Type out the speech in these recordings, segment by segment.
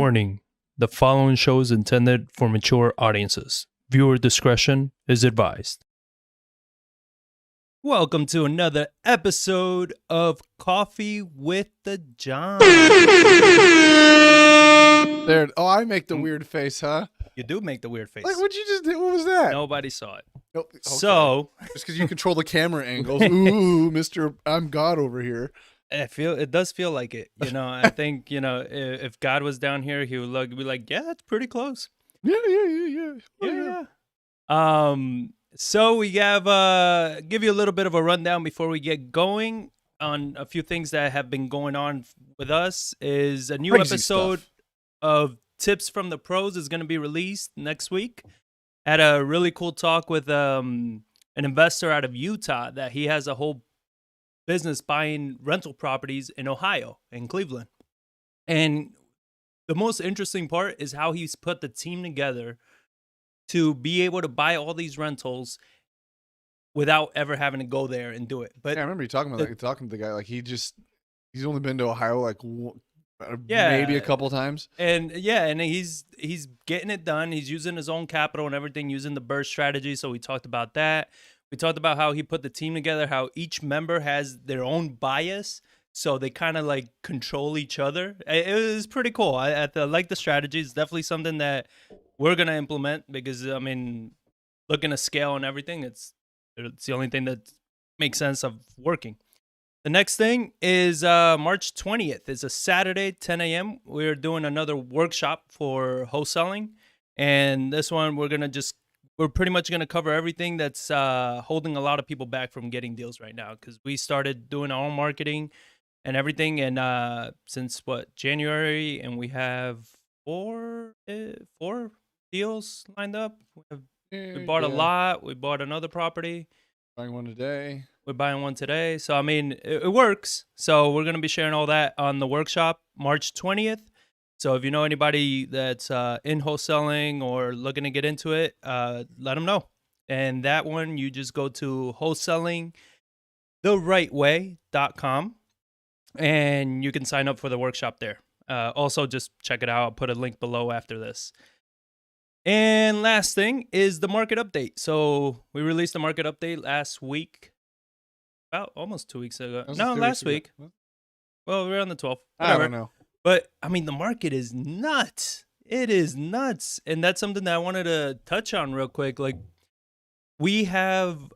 Warning: the following show is intended for mature audiences. Viewer discretion is advised. Welcome to another episode of Coffee with the John. There. Oh, I make the weird face, huh? You do make the weird face. Like, what'd you just do? What was that? Nobody saw it. Nope. Okay. So, just because you control the camera angles. Ooh, Mr. I'm God over here. it does feel like it. You know, I think, you know, if God was down here, he would be like, yeah, it's pretty close. Yeah. So we have give you a little bit of a rundown before we get going on a few things that have been going on with us. Is a new Crazy episode stuff. of Tips from the Pros is going to be released next week. Had a really cool talk with an investor out of Utah that he has a whole business buying rental properties in Ohio, in Cleveland. And the most interesting part is how he's put the team together to be able to buy all these rentals without ever having to go there and do it. But Yeah, I remember you talking about that. You're talking to the guy like he's only been to Ohio like Yeah. maybe a couple times. and he's getting it done. He's using his own capital and everything, using the burst strategy. So we talked about that. We talked about how he put the team together, how each member has their own bias, so they kind of like control each other. It was pretty cool. I like the strategy. It's definitely something that we're gonna implement because I mean, looking at scale and everything, it's the only thing that makes sense of working. The next thing is March 20th. It's a Saturday, 10 a.m. We're doing another workshop for wholesaling, and this one we're pretty much gonna cover everything that's holding a lot of people back from getting deals right now, because we started doing our own marketing and everything, and since January, and we have four deals lined up. We bought a lot. We bought another property. Buying one today. We're buying one today. So, I mean, it works. So we're going to be sharing all that on the workshop March 20th. So if you know anybody that's in wholesaling or looking to get into it, let them know. And that one, you just go to wholesalingtherightway.com and you can sign up for the workshop there. Also, just check it out. I'll put a link below after this. And last thing is the market update. So we released the market update last week, about almost 2 weeks ago. No, last week. Well, we're on the 12th. I don't know. But I mean, the market is nuts. It is nuts. And that's something that I wanted to touch on real quick. Like I've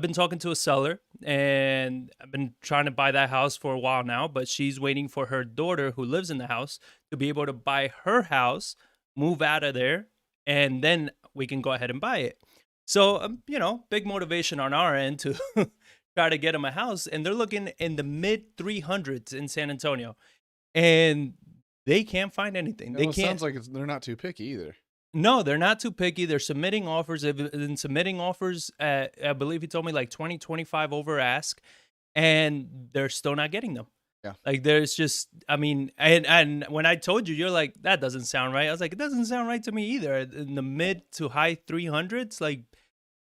been talking to a seller, and I've been trying to buy that house for a while now, but she's waiting for her daughter who lives in the house to be able to buy her house, move out of there, and then we can go ahead and buy it. So, you know, big motivation on our end to try to get them a house. And they're looking in the mid 300s in San Antonio, and they can't find anything. It sounds like they're not too picky either. No, they're not too picky. They're submitting offers. They've been submitting offers at, I believe he told me, like 20, 25 over ask, and they're still not getting them. Yeah. Like there's just, I mean, and when I told you, you're like, that doesn't sound right. I was like, it doesn't sound right to me either. In the mid to high 300s, like,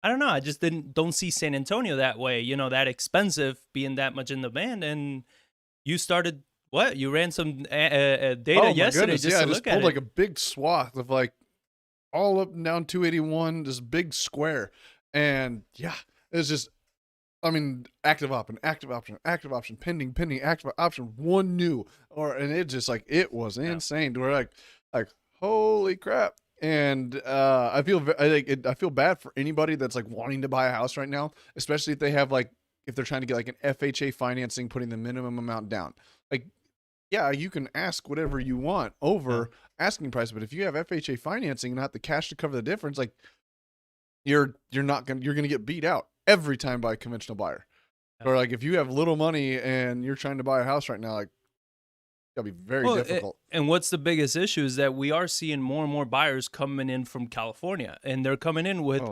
I don't know. I just don't see San Antonio that way, you know, that expensive, being that much in demand. And you started, what? You ran some data yesterday just to look at it. I just pulled like a big swath of like all up and down 281, this big square. And yeah, it's just, I mean, active option, pending, active option, one new, and it just like, it was insane. We're like, holy crap. And I feel bad for anybody that's like wanting to buy a house right now, especially if they have like, if they're trying to get like an FHA financing, putting the minimum amount down. Like, yeah, you can ask whatever you want over asking price, but if you have FHA financing and not the cash to cover the difference, like you're gonna get beat out every time by a conventional buyer. Or like if you have little money and you're trying to buy a house right now, like it's gotta be very difficult. And what's the biggest issue is that we are seeing more and more buyers coming in from California, and they're coming in with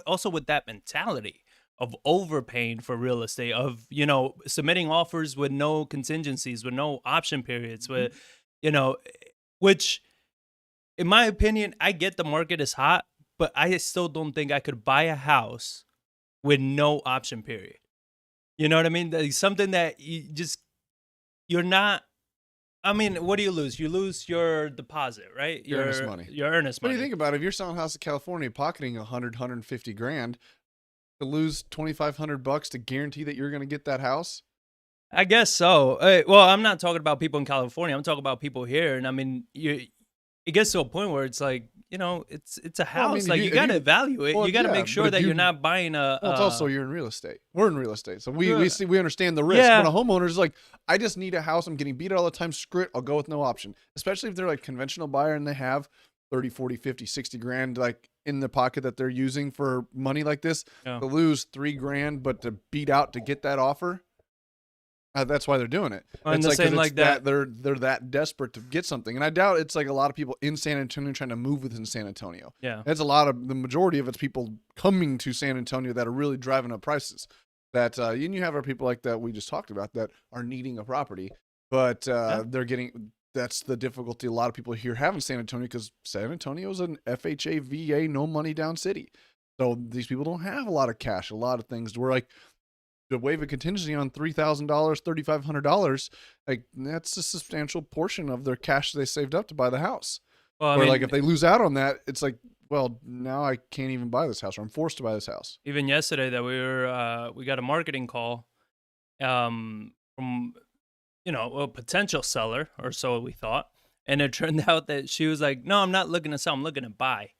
also with that mentality of overpaying for real estate, of, you know, submitting offers with no contingencies, with no option periods, with, you know, which in my opinion, I get the market is hot, but I still don't think I could buy a house with no option period. You know what I mean? Something that you're not I mean, what do you lose? You lose your deposit, right? Your earnest money. Your earnest What do you money. think about it? If you're selling a house in California, pocketing 150 grand to lose 2,500 bucks to guarantee that you're going to get that house? I guess so. Well, I'm not talking about people in California. I'm talking about people here. And I mean, it gets to a point where it's like, it's a Well, I house. mean, Like you got to evaluate. well, You got to yeah, make but sure if that you, you're not buying well, it's also you're in real estate. We're in real estate, so we Yeah. see we understand the risk. Yeah. When a homeowner is like, I just need a house. I'm getting beat all the time. Screw it. I'll go with no option. Especially if they're like conventional buyer and they have 30, 40, 50, 60 grand like in the pocket that they're using for money like this. Yeah. To lose 3 grand, but to beat out to get that offer. That's why they're doing it. And It's the like 'cause same it's like that. they're that desperate to get something, and I doubt it's like a lot of people in San Antonio trying to move within San Antonio. Yeah. It's a lot of the majority of it's people coming to San Antonio that are really driving up prices. That and you have our people like that we just talked about that are needing a property, but Yeah. they're getting. That's the difficulty a lot of people here have in San Antonio because San Antonio is an FHA, VA, no money down city. So these people don't have a lot of cash, a lot of things. We're like, to waive a contingency on $3,000, $3,500, like that's a substantial portion of their cash they saved up to buy the house. Well, I Or mean, like if they lose out on that, it's like, well, now I can't even buy this house, or I'm forced to buy this house. even yesterday that we got a marketing call, from, a potential seller, or so we thought. And it turned out that she was like, no, I'm not looking to sell. I'm looking to buy.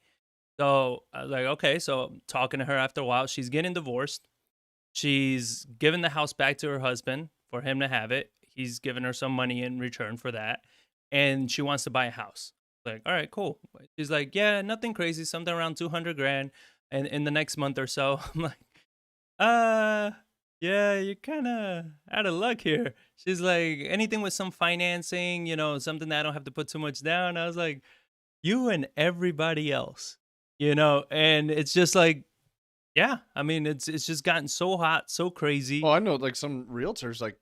So I was like, okay. So I'm talking to her after a while. She's getting divorced. She's given the house back to her husband for him to have it. He's given her some money in return for that. And she wants to buy a house. Like, all right, cool. She's like, yeah, nothing crazy, something around 200 grand. And in the next month or so, I'm like, uh, yeah, you're kind of out of luck here. She's like, anything with some financing, something that I don't have to put too much down. I was like, you and everybody else, and it's just like, yeah, I mean, it's just gotten so hot, so crazy. Oh, I know like some realtors, like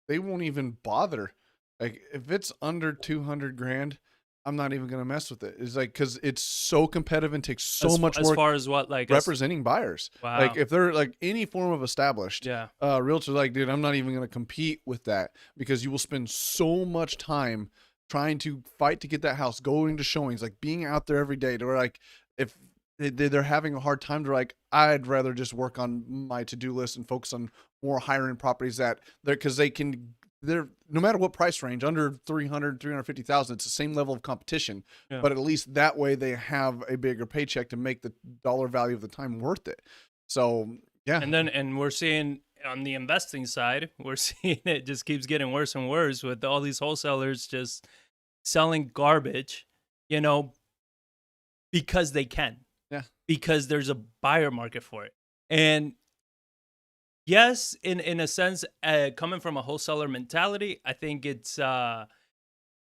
they won't even bother. Like if it's under 200 grand, I'm not even going to mess with it. It's like, cause it's so competitive and takes so much as work far as what, like, representing buyers. wow. Like if they're like any form of established, Yeah. realtors like, dude, I'm not even going to compete with that because you will spend so much time trying to fight to get that house, going to showings, like being out there every day to where like, if they're having a hard time to like, I'd rather just work on my to-do list and focus on more higher end properties that because they're no matter what price range under 300, 350,000, it's the same level of competition, Yeah. but at least that way they have a bigger paycheck to make the dollar value of the time worth it. So yeah. And we're seeing on the investing side, we're seeing it just keeps getting worse and worse with all these wholesalers just selling garbage, because they can. Yeah. Because there's a buyer market for it. And yes, in a sense, coming from a wholesaler mentality, I think it's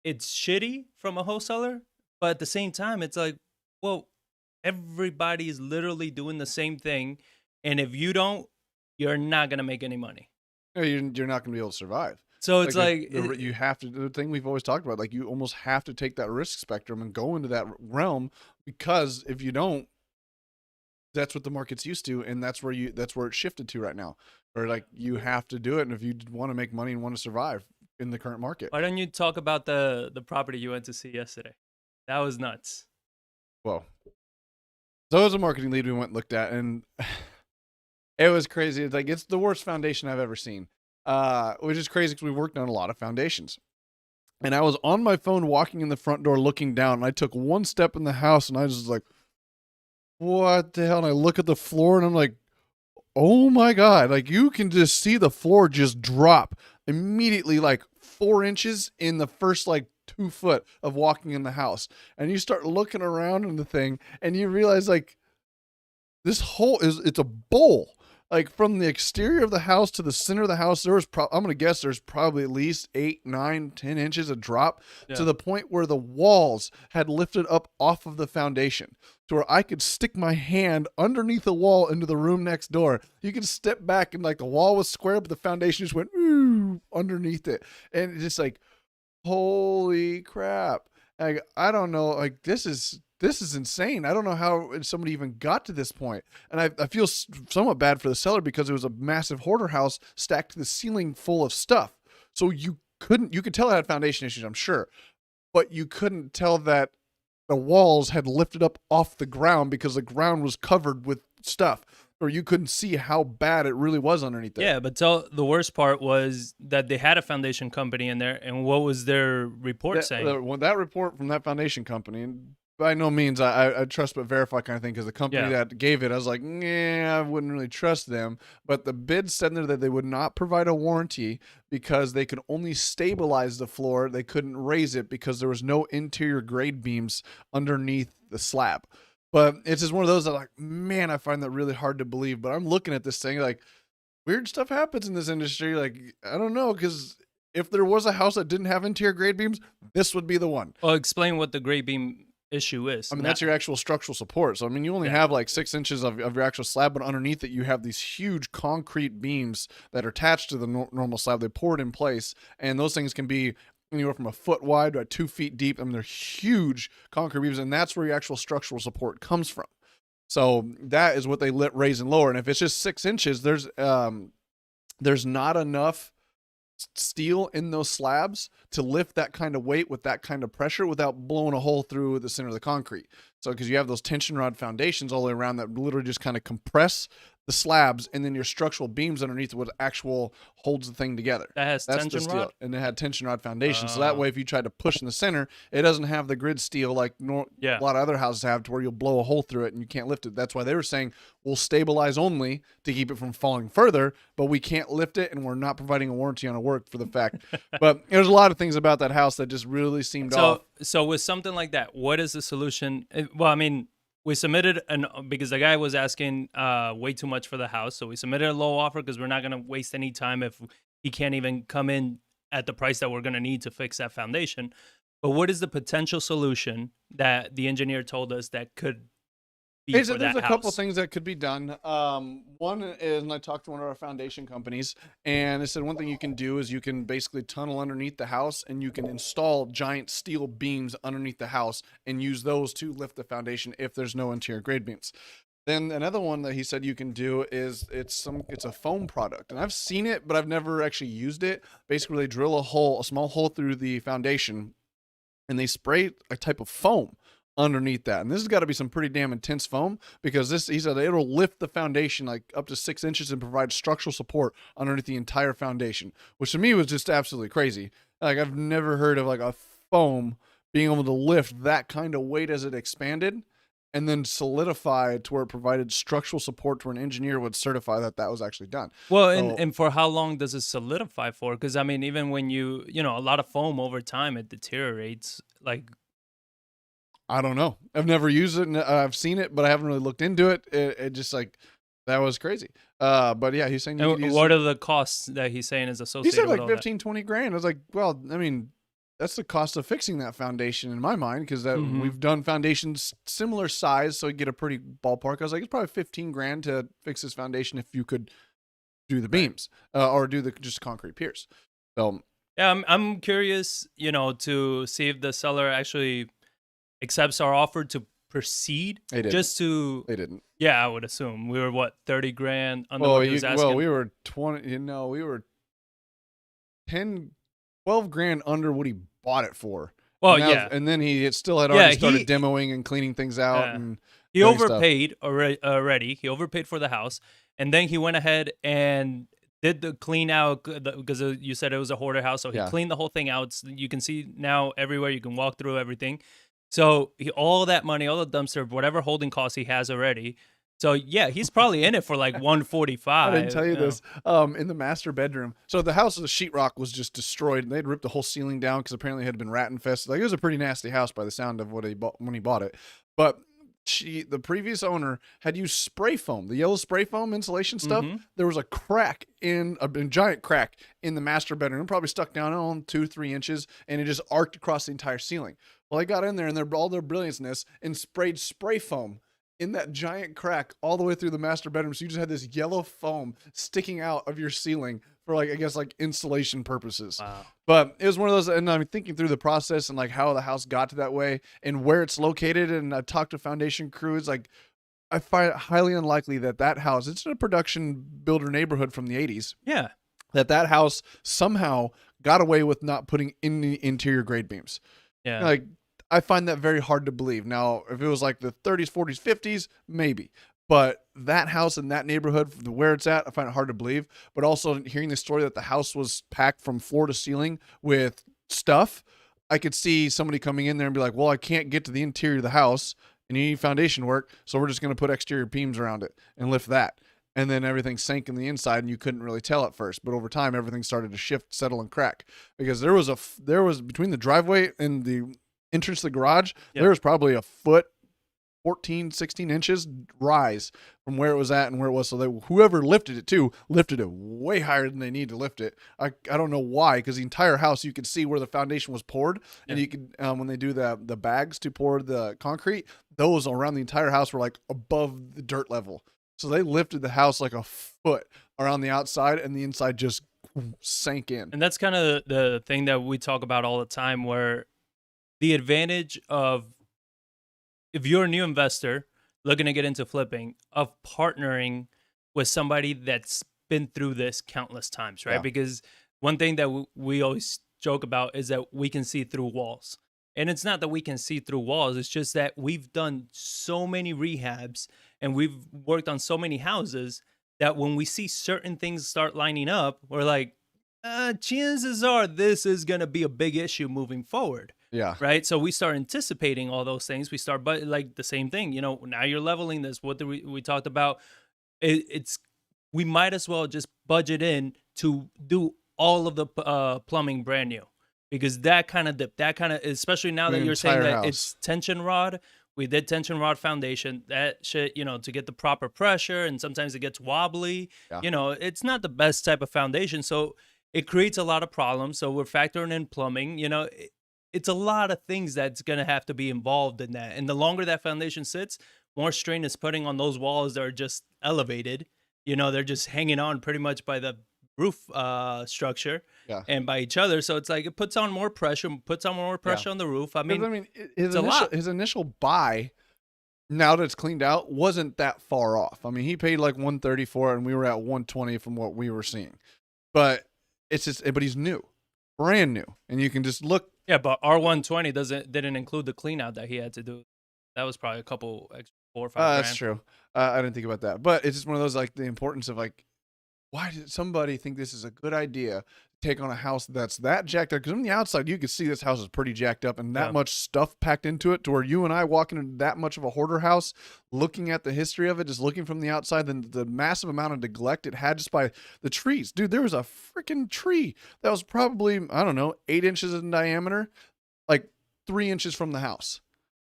shitty from a wholesaler, but at the same time, it's like, well, everybody is literally doing the same thing, and if you don't, you're not gonna make any money. You're not going to be able to survive. So it's like, you have to, the thing we've always talked about, like you almost have to take that risk spectrum and go into that realm, because if you don't, that's what the market's used to, and that's where it's shifted to right now. Or like you have to do it, and if you want to make money and want to survive in the current market. why don't you talk about the property you went to see yesterday? That was nuts. Well, so as a marketing lead, we went and looked at, and it was crazy. It's like it's the worst foundation I've ever seen, which is crazy because we worked on a lot of foundations. And I was on my phone walking in the front door looking down, and I took one step in the house, and I was just like, what the hell? And I look at the floor, and I'm like, oh my God. Like you can just see the floor just drop immediately, like 4 inches in the first like 2 foot of walking in the house. And you start looking around in the thing, and you realize like this hole it's a bowl. Like from the exterior of the house to the center of the house, I'm going to guess there's probably at least 8, 9, 10 inches of drop to the point where the walls had lifted up off of the foundation to where I could stick my hand underneath the wall into the room next door. You could step back and like the wall was square, but the foundation just went ooh, underneath it. And it's just like, holy crap. Like, I don't know. Like this is insane. I don't know how somebody even got to this point. And I feel somewhat bad for the seller because it was a massive hoarder house stacked to the ceiling full of stuff. So you you could tell it had foundation issues, I'm sure, but you couldn't tell that the walls had lifted up off the ground because the ground was covered with stuff, or you couldn't see how bad it really was underneath there. Yeah, but the worst part was that they had a foundation company in there, and what was their report saying? When that report from that foundation company, and by no means I trust but verify kind of thing, because the company that gave it, I was like, nah, I wouldn't really trust them. But the bid said there that they would not provide a warranty because they could only stabilize the floor. They couldn't raise it because there was no interior grade beams underneath the slab. But it's just one of those that, like, man, I find that really hard to believe. But I'm looking at this thing like, weird stuff happens in this industry. Like, I don't know, because if there was a house that didn't have interior grade beams, this would be the one. Well, explain what the grade beam issue is. I mean, that's your actual structural support. So, I mean, you only have like 6 inches of your actual slab, but underneath it, you have these huge concrete beams that are attached to the normal slab. They pour it in place, and those things can be anywhere from a foot wide to 2 feet deep. I mean, they're huge concrete beams, and that's where your actual structural support comes from. So that is what they raise and lower. And if it's just 6 inches, there's not enough steel in those slabs to lift that kind of weight with that kind of pressure without blowing a hole through the center of the concrete. So because you have those tension rod foundations all the way around that literally just kind of compress the slabs, and then your structural beams underneath what actual holds the thing together. That's tension rod? And it had tension rod foundation. So that way, if you try to push in the center, it doesn't have the grid steel like a lot of other houses have, to where you'll blow a hole through it and you can't lift it. That's why they were saying we'll stabilize only to keep it from falling further, but we can't lift it, and we're not providing a warranty on a work for the fact. But there's a lot of things about that house that just really seemed off. So with something like that, what is the solution? Well, I mean, we submitted because the guy was asking way too much for the house. So we submitted a low offer because we're not going to waste any time if he can't even come in at the price that we're going to need to fix that foundation. But what is the potential solution that the engineer told us that could be for that house? There's a couple things that could be done. One is, and I talked to one of our foundation companies, and they said one thing you can do is you can basically tunnel underneath the house, and you can install giant steel beams underneath the house and use those to lift the foundation if there's no interior grade beams. Then another one that he said you can do is it's a foam product, and I've seen it, but I've never actually used it. Basically, they drill a small hole through the foundation, and they spray a type of foam underneath that. And this has got to be some pretty damn intense foam, because he said it'll lift the foundation like up to 6 inches and provide structural support underneath the entire foundation, which to me was just absolutely crazy. Like, I've never heard of like a foam being able to lift that kind of weight as it expanded and then solidify to where it provided structural support to where an engineer would certify that that was actually done. Well, and for how long does it solidify for? Because I mean, even when you know, a lot of foam over time, it deteriorates. Like, I don't know. I've never used it. I've seen it, but I haven't really looked into it. It just like, that was crazy. But yeah, he's saying. What are the costs that he's saying is associated? He said like with 15, 20 grand. I was like, well, I mean, that's the cost of fixing that foundation in my mind, because we've done foundations similar size, so you get a pretty ballpark. I was like, it's probably 15 grand to fix this foundation if you could do the beams or do the just concrete piers. So yeah, I'm curious, you know, to see if the seller actually accepts our offer to proceed. They didn't. They didn't. Yeah, I would assume we were what, 30 grand under what he was asking. Well, we were 20. You know, we were 10, 12 grand under what he bought it for. Well, and then he still had already started demoing and cleaning things out, and he overpaid already. He overpaid for the house, and then he went ahead and did the clean out, because you said it was a hoarder house, so he cleaned the whole thing out. You can see now everywhere. You can walk through everything. So all that money, all the dumpster, whatever holding costs he has already. So yeah, he's probably in it for like 145. I didn't tell you this. In the master bedroom, so the house, the sheetrock was just destroyed, and they'd ripped the whole ceiling down because apparently it had been rat infested. Like, it was a pretty nasty house by the sound of what he bought when he bought it. But the previous owner had used spray foam, the yellow spray foam insulation stuff. There was a crack a giant crack in the master bedroom, probably stuck down on 2-3 inches, and it just arced across the entire ceiling. Well, I got in there, and all their brilliantness, and sprayed spray foam in that giant crack all the way through the master bedroom. So you just had this yellow foam sticking out of your ceiling for, like, I guess, like insulation purposes. Wow. But it was one of those, and I'm thinking through the process and like how the house got to that way and where it's located. And I talked to foundation crews. Like, I find it highly unlikely that house, it's in a production builder neighborhood from the 80s. Yeah. That house somehow got away with not putting in the interior grade beams. Yeah. Like, I find that very hard to believe. Now, if it was like the 30s, 40s, 50s, maybe. But that house in that neighborhood, where it's at, I find it hard to believe. But also hearing the story that the house was packed from floor to ceiling with stuff, I could see somebody coming in there and be like, well, I can't get to the interior of the house and you need foundation work, so we're just going to put exterior beams around it and lift that. And then everything sank in the inside, and you couldn't really tell at first. But over time, everything started to shift, settle, and crack because there was between the driveway and the entrance to the garage, there was probably a foot, 14, 16 inches rise from where it was at and where it was. So that whoever lifted it way higher than they need to lift it. I don't know why, because the entire house, you could see where the foundation was poured. And you could, when they do the bags to pour the concrete, those around the entire house were like above the dirt level. So they lifted the house like a foot around the outside, and the inside just sank in. And that's kind of the thing that we talk about all the time, where the advantage of, if you're a new investor looking to get into flipping, of partnering with somebody that's been through this countless times, right? Yeah. Because one thing that we always joke about is that we can see through walls. And it's not that we can see through walls, it's just that we've done so many rehabs and we've worked on so many houses that when we see certain things start lining up, we're like, chances are this is going to be a big issue moving forward. Yeah. Right. So we start anticipating all those things. We start, but like the same thing, now you're leveling this. What we talked about? We might as well just budget in to do all of the plumbing brand new, because that kind of especially now that you're saying that it's tension rod. We did tension rod foundation. That shit, to get the proper pressure, and sometimes it gets wobbly. Yeah. It's not the best type of foundation, so it creates a lot of problems. So we're factoring in plumbing. It's a lot of things that's going to have to be involved in that. And the longer that foundation sits, more strain is putting on those walls that are just elevated. They're just hanging on pretty much by the roof structure and by each other. So it's like it puts on more pressure on the roof. I mean, his initial buy, now that it's cleaned out, wasn't that far off. I mean, he paid like $130 for it, and we were at $120 from what we were seeing. But but he's new, brand new, and you can just look. Yeah, but R120 didn't include the clean out that he had to do. That was probably a couple extra $4 or $5 grand. That's true. I didn't think about that, but it's just one of those, like, the importance of, like, why did somebody think this is a good idea to take on a house that's that jacked up? Because from the outside, you can see this house is pretty jacked up, and that much stuff packed into it, to where you and I walking into that much of a hoarder house, looking at the history of it, just looking from the outside, then the massive amount of neglect it had just by the trees. Dude, there was a freaking tree that was probably, I don't know, 8 inches in diameter, like 3 inches from the house.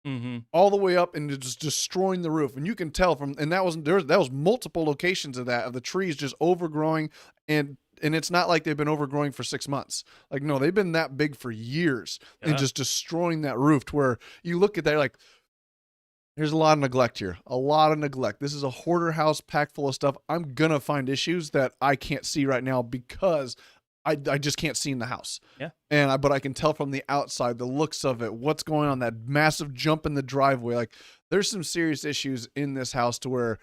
Mm-hmm. All the way up and just destroying the roof, and you can tell from, and that was multiple locations of the trees just overgrowing, and it's not like they've been overgrowing for 6 months. Like, no, they've been that big for years and just destroying that roof, to where you look at that like, there's a lot of neglect here, a lot of neglect. This is a hoarder house packed full of stuff. I'm gonna find issues that I can't see right now because I just can't see in the house. Yeah. But I can tell from the outside, the looks of it, what's going on, that massive jump in the driveway. Like, there's some serious issues in this house, to where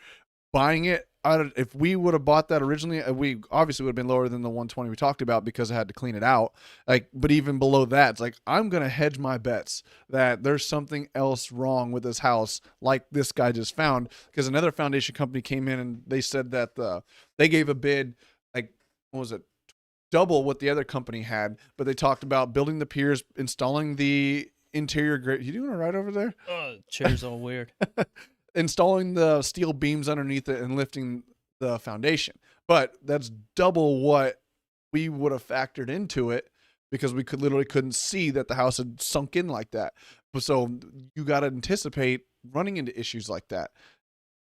buying it, if we would have bought that originally, we obviously would have been lower than the 120 we talked about, because I had to clean it out. Like, but even below that, it's like, I'm going to hedge my bets that there's something else wrong with this house, like this guy just found, because another foundation company came in and they said that they gave a bid, like, what was it? Double what the other company had, but they talked about building the piers, installing the interior grate. You doing all right over there? Chair's all weird. Installing the steel beams underneath it and lifting the foundation. But that's double what we would have factored into it, because we couldn't see that the house had sunk in like that. So you got to anticipate running into issues like that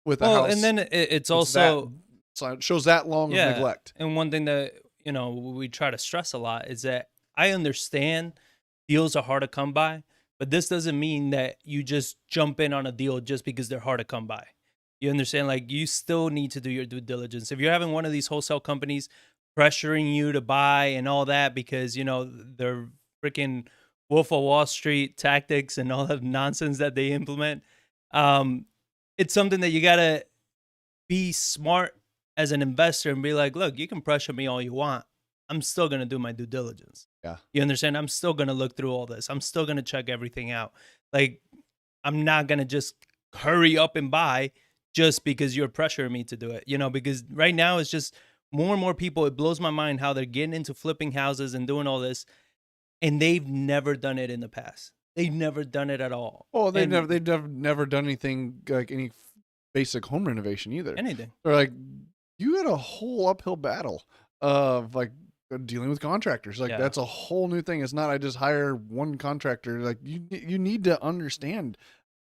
with the house. And then it's also so it shows that long of neglect. And one thing that we try to stress a lot is that I understand deals are hard to come by, but this doesn't mean that you just jump in on a deal just because they're hard to come by. You understand? Like, you still need to do your due diligence. If you're having one of these wholesale companies pressuring you to buy and all that because, they're freaking Wolf of Wall Street tactics and all that nonsense that they implement, it's something that you got to be smart as an investor and be like, look, you can pressure me all you want. I'm still going to do my due diligence. Yeah. You understand? I'm still gonna look through all this. I'm still gonna check everything out. Like, I'm not gonna just hurry up and buy just because you're pressuring me to do it. Because right now it's just more and more people. It blows my mind how they're getting into flipping houses and doing all this, and they've never done it in the past. They've never done it at all. Oh, they've And never done anything like any basic home renovation either. anything. Or like you had a whole uphill battle of like dealing with contractors. Like Yeah. that's a whole new thing. It's not I just hire one contractor. Like you need to understand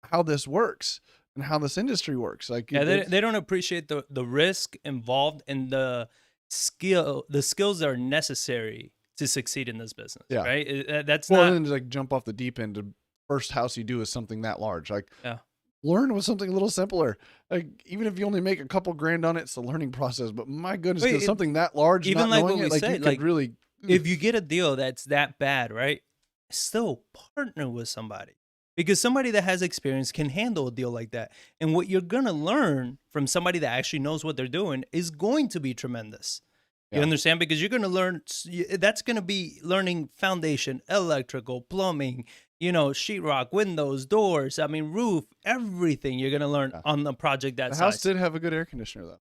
how this works and how this industry works. Like Yeah, they don't appreciate the risk involved and the skills that are necessary to succeed in this business. Yeah. Right. That's well, not. then like jump off the deep end. The first house you do is something that large. Like Yeah. learn with something a little simpler. Like even if you only make a couple grand on it, it's a learning process. But my goodness, Wait, because something that large, even not like knowing what it, we like said, you could like, really. if you get a deal that's that bad, right? Still partner with somebody, because somebody that has experience can handle a deal like that. And what you're gonna learn from somebody that actually knows what they're doing is going to be tremendous. You Yeah. understand? Because you're going to learn, that's going to be learning foundation, electrical, plumbing, sheetrock, windows, doors, roof, everything you're going to learn Yeah. on the project that The size. house did have a good air conditioner though.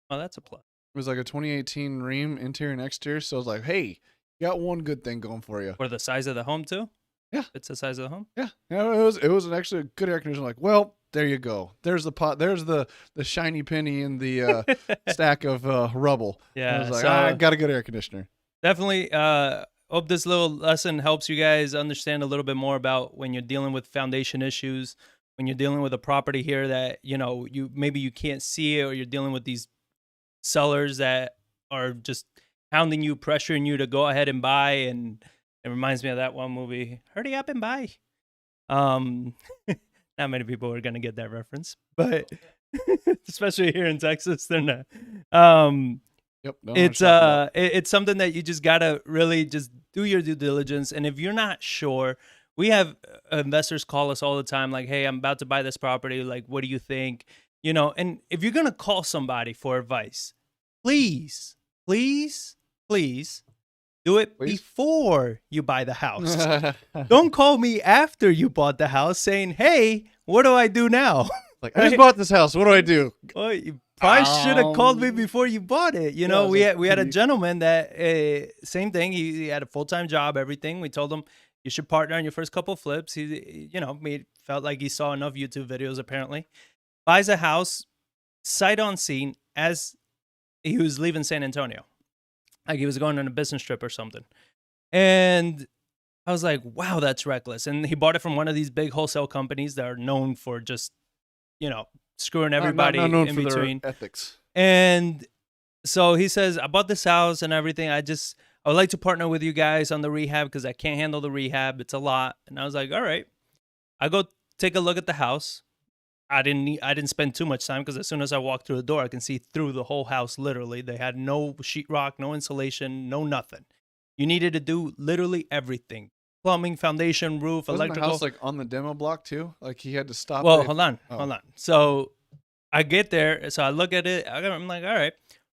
Oh, that's a plus. It was like a 2018 Ream interior and exterior. So I was like, hey, you got one good thing going for you. For the size of the home too? Yeah. It's the size of the home? Yeah. It was actually a good air conditioner. Like, well, there you go. There's the pot. There's the shiny penny in the stack of rubble. Yeah. I was like, so I got a good air conditioner. definitely hope this little lesson helps you guys understand a little bit more about when you're dealing with foundation issues, when you're dealing with a property here that, maybe you can't see it, or you're dealing with these sellers that are just hounding you, pressuring you to go ahead and buy. And it reminds me of that one movie, Hurry Up and Buy. Not many people are gonna get that reference, but especially here in Texas, they're not. Yep. No, It's something that you just gotta really just do your due diligence. And if you're not sure, we have investors call us all the time, like, "Hey, I'm about to buy this property. Like, what do you think?" And if you're gonna call somebody for advice, please, please, please do it before you buy the house. Don't call me after you bought the house saying, "Hey, what do I do now?" Like, I just bought this house. What do I do? Well, you probably should have called me before you bought it. We had a gentleman that same thing. He had a full-time job, everything. We told him you should partner on your first couple flips. He felt like he saw enough YouTube videos apparently. Buys a house sight on scene as he was leaving San Antonio. Like he was going on a business trip or something. And I was like, wow, that's reckless. And he bought it from one of these big wholesale companies that are known for just, screwing everybody not known in for between. their ethics. And so he says, I bought this house and everything. I would like to partner with you guys on the rehab because I can't handle the rehab. It's a lot. And I was like, all right. I go take a look at the house. I didn't spend too much time because as soon as I walked through the door, I can see through the whole house. Literally, they had no sheetrock, no insulation, no nothing. You needed to do literally everything: plumbing, foundation, roof, Wasn't electrical. the house like on the demo block too? Like he had to stop. Well, it. hold on. So I get there, so I look at it. I'm like, all right,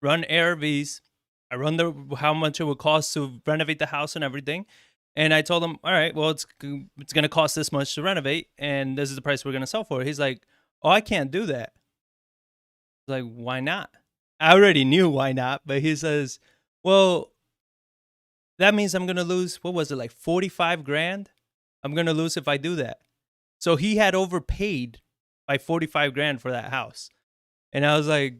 run ARVs. I run how much it would cost to renovate the house and everything. And I told him, all right, well, it's going to cost this much to renovate, and this is the price we're going to sell for. He's like, oh, I can't do that. I was like, why not? I already knew why not, but he says, well, that means I'm going to lose, what was it, like 45 grand? I'm going to lose if I do that. So he had overpaid by 45 grand for that house. And I was like,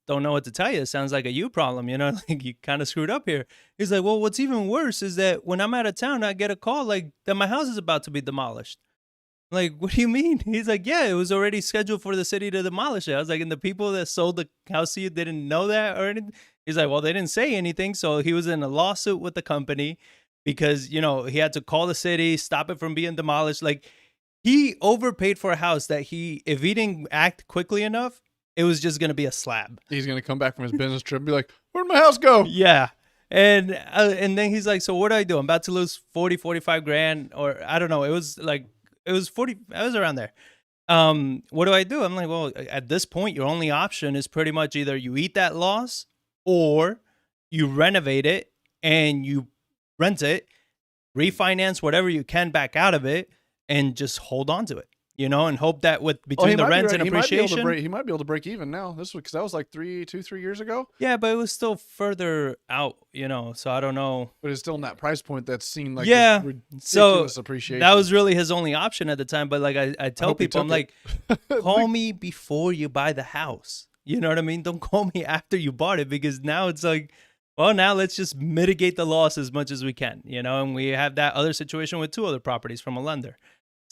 don't know what to tell you. It sounds like a you problem, like you kind of screwed up here. He's like, well, what's even worse is that when I'm out of town, I get a call like that my house is about to be demolished. I'm like, what do you mean? He's like, yeah, it was already scheduled for the city to demolish it. I was like, and the people that sold the house to you didn't know that or anything? He's like, well, they didn't say anything. So he was in a lawsuit with the company because, he had to call the city, stop it from being demolished. Like he overpaid for a house that if he didn't act quickly enough, it was just going to be a slab. He's going to come back from his business trip and be like, where'd my house go? Yeah. And then he's like, so what do I do? I'm about to lose 40, 45 grand, or I don't know. It was 40. I was around there. What do I do? I'm like, well, at this point, your only option is pretty much either you eat that loss or you renovate it and you rent it, refinance whatever you can back out of it, and just hold on to it, and hope that with Oh, between he the might be rents right. and He might be able to appreciation. break. He might be able to break even now. This because that was like 3 years ago. Yeah, but it was still further out, so I don't know. But it's still in that price point that's seen like Yeah, this so ridiculous appreciation. that was really his only option at the time. But like I tell hope he people, I'm took like, it. call me before you buy the house. You know what I mean? Don't call me after you bought it, because now it's like, well, now let's just mitigate the loss as much as we can, and we have that other situation with 2 other properties from a lender.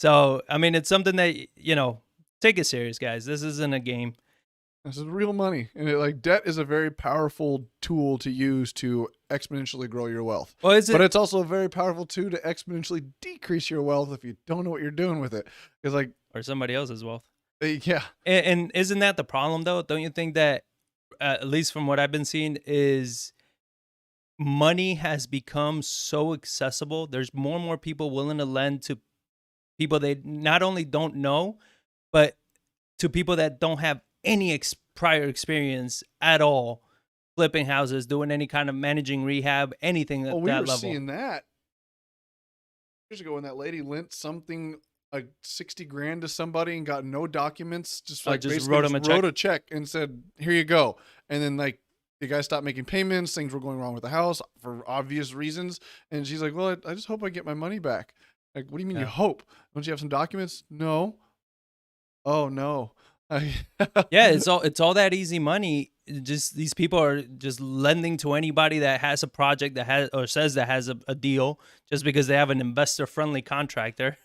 So, I mean, it's something that, take it serious, guys. This isn't a game. This is real money, and debt is a very powerful tool to use to exponentially grow your wealth. Well, But it's also a very powerful tool to exponentially decrease your wealth if you don't know what you're doing with it. Because or somebody else's wealth. yeah, And isn't that the problem, though? Don't you think that, at least from what I've been seeing, is money has become so accessible? There's more and more people willing to lend to people they not only don't know, but to people that don't have any prior experience at all, flipping houses, doing any kind of managing rehab, anything at well, we that were level. seeing that years ago when that lady lent something like 60 grand to somebody and got no documents, just just basically wrote him a wrote a check and said, "Here you go," and then the guy stopped making payments. Things were going wrong with the house for obvious reasons. And she's like, well, I just hope I get my money back. Like, what do you mean you hope? Don't you have some documents? No. Oh, no. Yeah, it's all that easy money. Just these people are just lending to anybody that has a project that has or says that has a deal, just because they have an investor friendly contractor.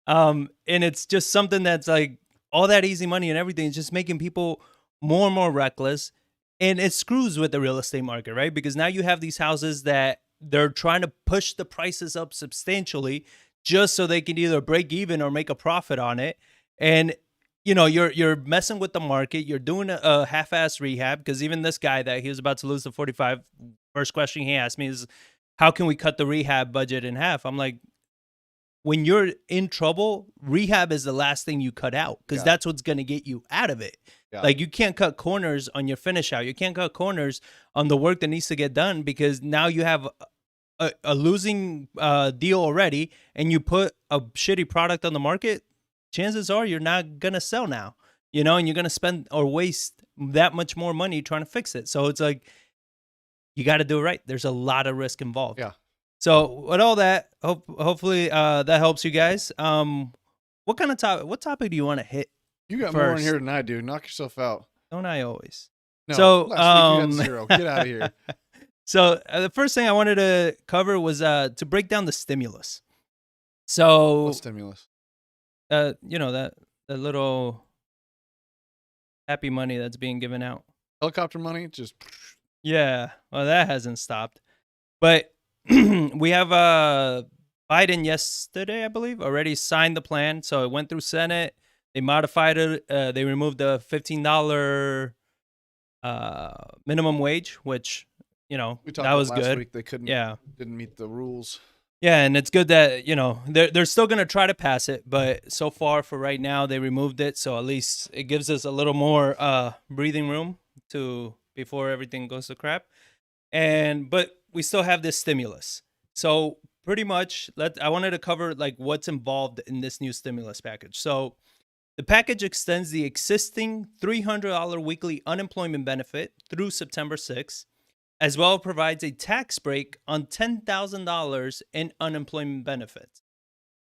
And it's just something that's like all that easy money and everything is just making people more and more reckless. And it screws with the real estate market, right? Because now you have these houses that they're trying to push the prices up substantially just so they can either break even or make a profit on it. And you're messing with the market. You're doing a half-ass rehab, because even this guy that he was about to lose the 45, first question he asked me is, how can we cut the rehab budget in half? I'm like, when you're in trouble, rehab is the last thing you cut out, because that's what's going to get you out of it. Yeah. Like, you can't cut corners on your finish out. You can't cut corners on the work that needs to get done, because now you have a losing deal already, and you put a shitty product on the market. Chances are you're not going to sell now, and you're going to spend or waste that much more money trying to fix it. So it's like, you got to do it right. There's a lot of risk involved. Yeah. So with all that, hopefully that helps you guys. What kind of what topic do you want to hit? You got first? more in here than I do. Knock yourself out. Don't I always? No, so last week you had 0. Get out of here. So the first thing I wanted to cover was to break down the stimulus. So what stimulus? That little happy money that's being given out. Helicopter money, just yeah. Well, that hasn't stopped, but we have Biden yesterday, I believe, already signed the plan. So it went through Senate. They modified it. They removed the $15 minimum wage, which we talked that about was last good. Week. They didn't meet the rules. Yeah, and it's good that they're still gonna try to pass it, but so far for right now they removed it, so at least it gives us a little more breathing room before everything goes to crap. But we still have this stimulus. So pretty much, I wanted to cover like what's involved in this new stimulus package. So the package extends the existing $300 weekly unemployment benefit through September 6th. As well, provides a tax break on $10,000 in unemployment benefits.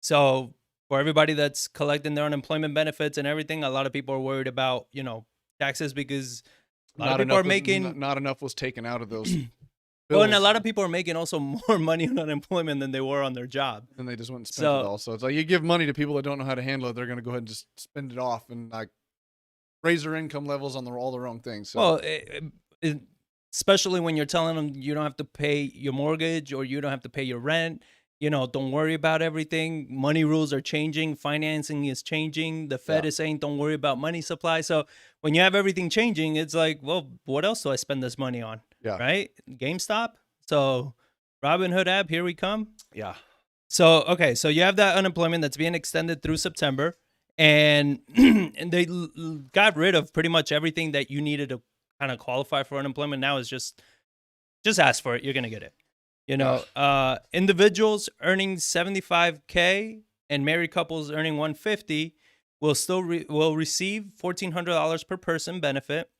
So for everybody that's collecting their unemployment benefits and everything, a lot of people are worried about, taxes, because a lot of people are making... Not enough was taken out of those bills. Well, and a lot of people are making also more money on unemployment than they were on their job. And they just went and spent it all. So it's like you give money to people that don't know how to handle it, they're going to go ahead and just spend it off and like raise their income levels on all the wrong things. So. Well, especially when you're telling them you don't have to pay your mortgage or you don't have to pay your rent. Don't worry about everything. Money rules are changing. Financing is changing. The Fed is saying don't worry about money supply. So when you have everything changing, it's like, well, what else do I spend this money on? Yeah. Right? GameStop. So Robinhood app, here we come. Yeah. So, okay. So you have that unemployment that's being extended through September. And they got rid of pretty much everything that you needed to kind of qualify for unemployment. Now is just Just ask for it. You're gonna get it. Individuals earning 75K and married couples earning 150 will still will receive $1,400 per person benefit.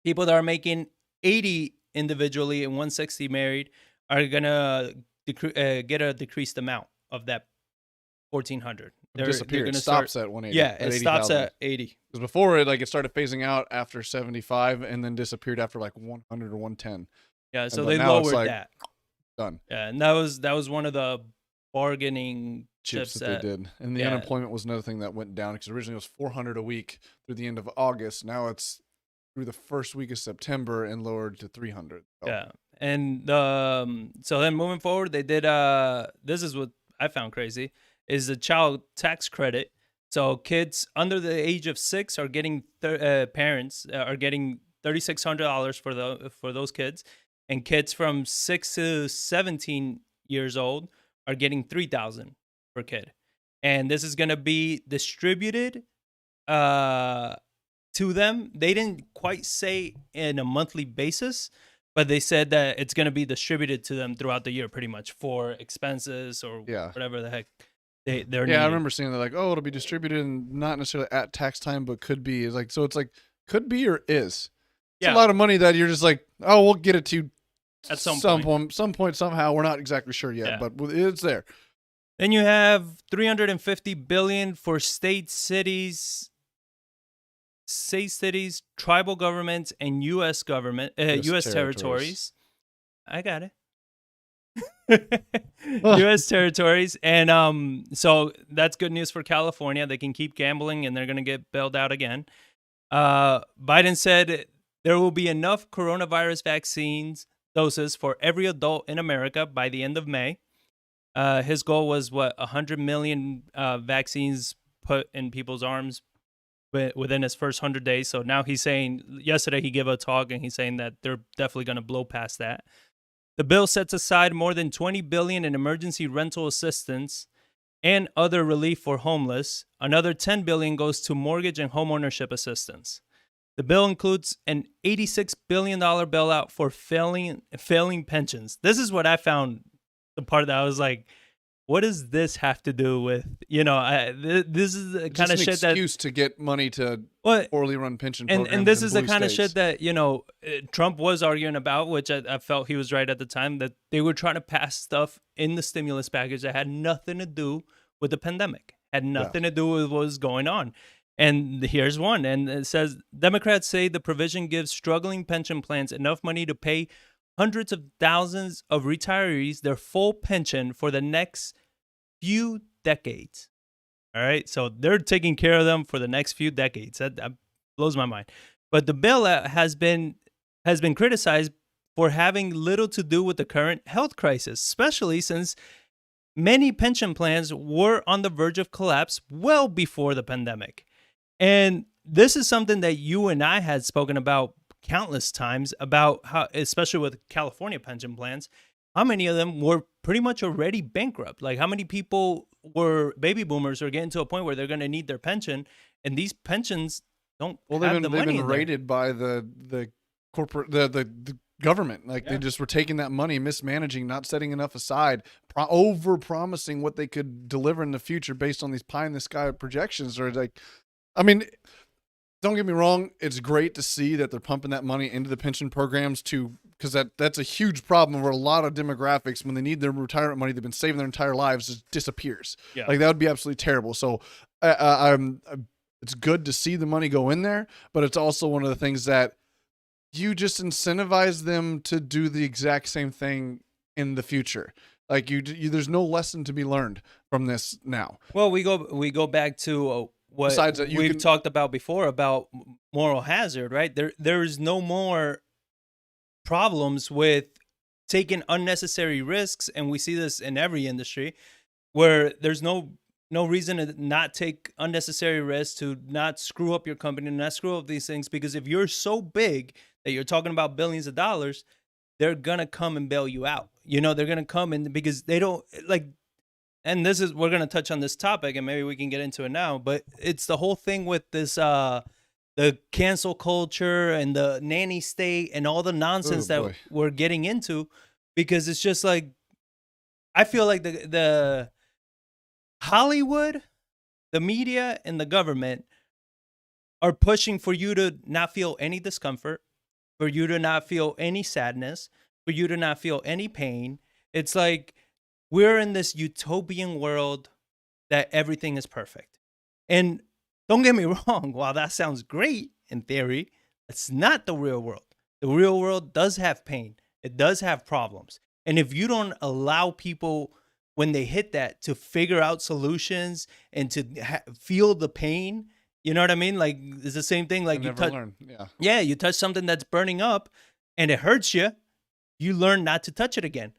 People that are making 80 individually and 160 married are gonna get a decreased amount of that 1,400. Disappeared. It stops at 180. Yeah, at it stops 80,000. at 80. Because before it started phasing out after 75 and then disappeared after like 100 or 110. Yeah, so but they now it's lowered like, that. Done. Yeah, and that was one of the bargaining Chips chips that they did. And the yeah. unemployment was another thing that went down because originally it was 400 a week through the end of August. Now it's through the first week of September and lowered to 300. So. Yeah. And so then moving forward, they did this is what I found crazy is the child tax credit. So kids under the age of 6 are getting parents are getting $3,600 for those kids, and kids from 6 to 17 years old are getting $3,000 per kid. And this is going to be distributed to them. They didn't quite say in a monthly basis, but they said that it's going to be distributed to them throughout the year pretty much for expenses or whatever the heck they're needing. I remember seeing that like, oh, it'll be distributed and not necessarily at tax time, but could be. It's like, so it's like could be or is. It's a lot of money that you're just like, oh, we'll get it to you at some point somehow. We're not exactly sure yet, but it's there. Then you have $350 billion for states, cities, tribal governments, and U.S. government, U.S. territories. I got it. U.S. territories, and so that's good news for California. They can keep gambling, and they're going to get bailed out again. Biden said there will be enough coronavirus vaccines doses for every adult in America by the end of May. His goal was 100 million vaccines put in people's arms within his first 100 days. So now he's saying, yesterday he gave a talk and he's saying that they're definitely going to blow past that. The bill sets aside more than $20 billion in emergency rental assistance and other relief for homeless. Another $10 billion goes to mortgage and homeownership assistance. The bill includes an $86 billion bailout for failing pensions. This is what I found the part that I was like, what does this have to do with, this is the kind of shit that excuse to get money to poorly run pension programs. And this is the kind of shit that, Trump was arguing about, which I felt he was right at the time, that they were trying to pass stuff in the stimulus package that had nothing to do with the pandemic, had nothing to do with what was going on. And here's one. And it says, Democrats say the provision gives struggling pension plans enough money to pay hundreds of thousands of retirees their full pension for the next few decades. All right. So they're taking care of them for the next few decades. That blows my mind. But the bill has been criticized for having little to do with the current health crisis, especially since many pension plans were on the verge of collapse well before the pandemic. And this is something that you and I had spoken about countless times about how, especially with California pension plans, how many of them were pretty much already bankrupt. Like how many people were baby boomers are getting to a point where they're going to need their pension, and these pensions don't have the money. They've been raided by the corporate the government. Like they just were taking that money, mismanaging, not setting enough aside, over promising what they could deliver in the future based on these pie in the sky projections. Or like, I mean, don't get me wrong, it's great to see that they're pumping that money into the pension programs because that's a huge problem where a lot of demographics, when they need their retirement money they've been saving their entire lives, just disappears. Yeah. Like that would be absolutely terrible. So it's good to see the money go in there, but it's also one of the things that you just incentivize them to do the exact same thing in the future. Like there's no lesson to be learned from this now. Well, we go back to what besides that we've talked about before about moral hazard, right? There is no more problems with taking unnecessary risks, and we see this in every industry where there's no reason to not take unnecessary risks, to not screw up your company, to not screw up these things, because if you're so big that you're talking about billions of dollars, they're gonna come and bail you out. They're gonna come in because they don't like. And we're going to touch on this topic and maybe we can get into it now, but it's the whole thing with this the cancel culture and the nanny state and all the nonsense Oh that boy. we're getting into, because it's just like, I feel like the Hollywood, the media, and the government are pushing for you to not feel any discomfort, for you to not feel any sadness, for you to not feel any pain. It's like we're in this utopian world that everything is perfect. And don't get me wrong, while that sounds great in theory, it's not the real world. The real world does have pain, it does have problems. And if you don't allow people, when they hit that, to figure out solutions and to feel the pain, you know what I mean? Like, it's the same thing. I Like, never learn. Yeah. yeah, you touch something that's burning up and it hurts you, you learn not to touch it again.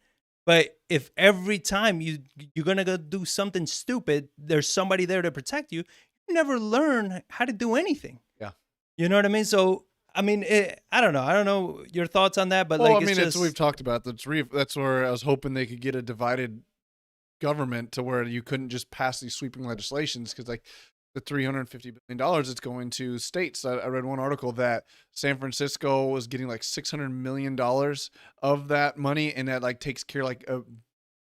But if every time you're gonna go do something stupid, there's somebody there to protect you, you never learn how to do anything. Yeah. You know what I mean? So I mean, I don't know. I don't know your thoughts on that, but Well, like, I it's mean, it's we've just talked about that's where I was hoping they could get a divided government to where you couldn't just pass these sweeping legislations because like the $350 billion it's going to states. I read one article that San Francisco was getting like $600 million of that money, and that like takes care like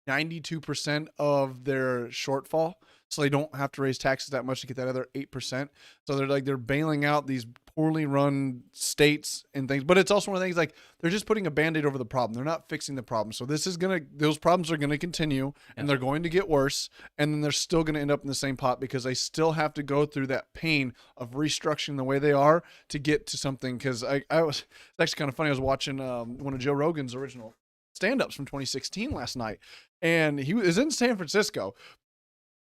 92% of their shortfall. So they don't have to raise taxes that much to get that other 8%. So they're bailing out these poorly run states and things. But it's also one of the things like they're just putting a band-aid over the problem. They're not fixing the problem. So those problems are gonna continue and they're going to get worse. And then they're still gonna end up in the same pot because they still have to go through that pain of restructuring the way they are to get to something. Because it's actually kind of funny. I was watching one of Joe Rogan's original stand-ups from 2016 last night, and he was in San Francisco,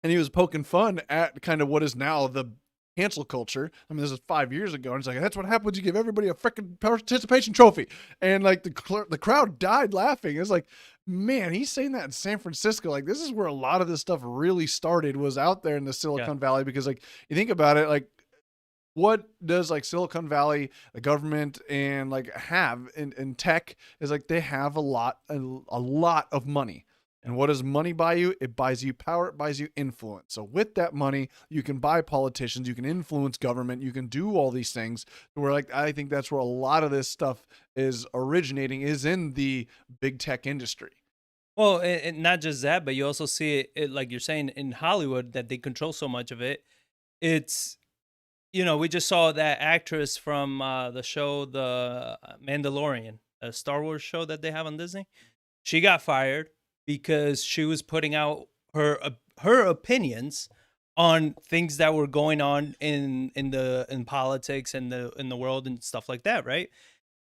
and he was poking fun at kind of what is now the cancel culture. I mean, this is 5 years ago, and it's like, that's what happens. You give everybody a freaking participation trophy, and like the crowd died laughing. It's like, man, he's saying that in San Francisco. Like, this is where a lot of this stuff really started, was out there in the Silicon Valley. Because like, you think about it, like, what does like Silicon Valley, the government, and like have in tech is like they have a lot of money. And what does money buy you? It buys you power, it buys you influence. So with that money, you can buy politicians, you can influence government, you can do all these things. Where like I think that's where a lot of this stuff is originating, is in the big tech industry. well, and not just that, but you also see it like you're saying in Hollywood, that they control so much of it. It's, we just saw that actress from the show, the Mandalorian, a Star Wars show that they have on Disney. She got fired because she was putting out her opinions on things that were going on in politics and in the world and stuff like that, right?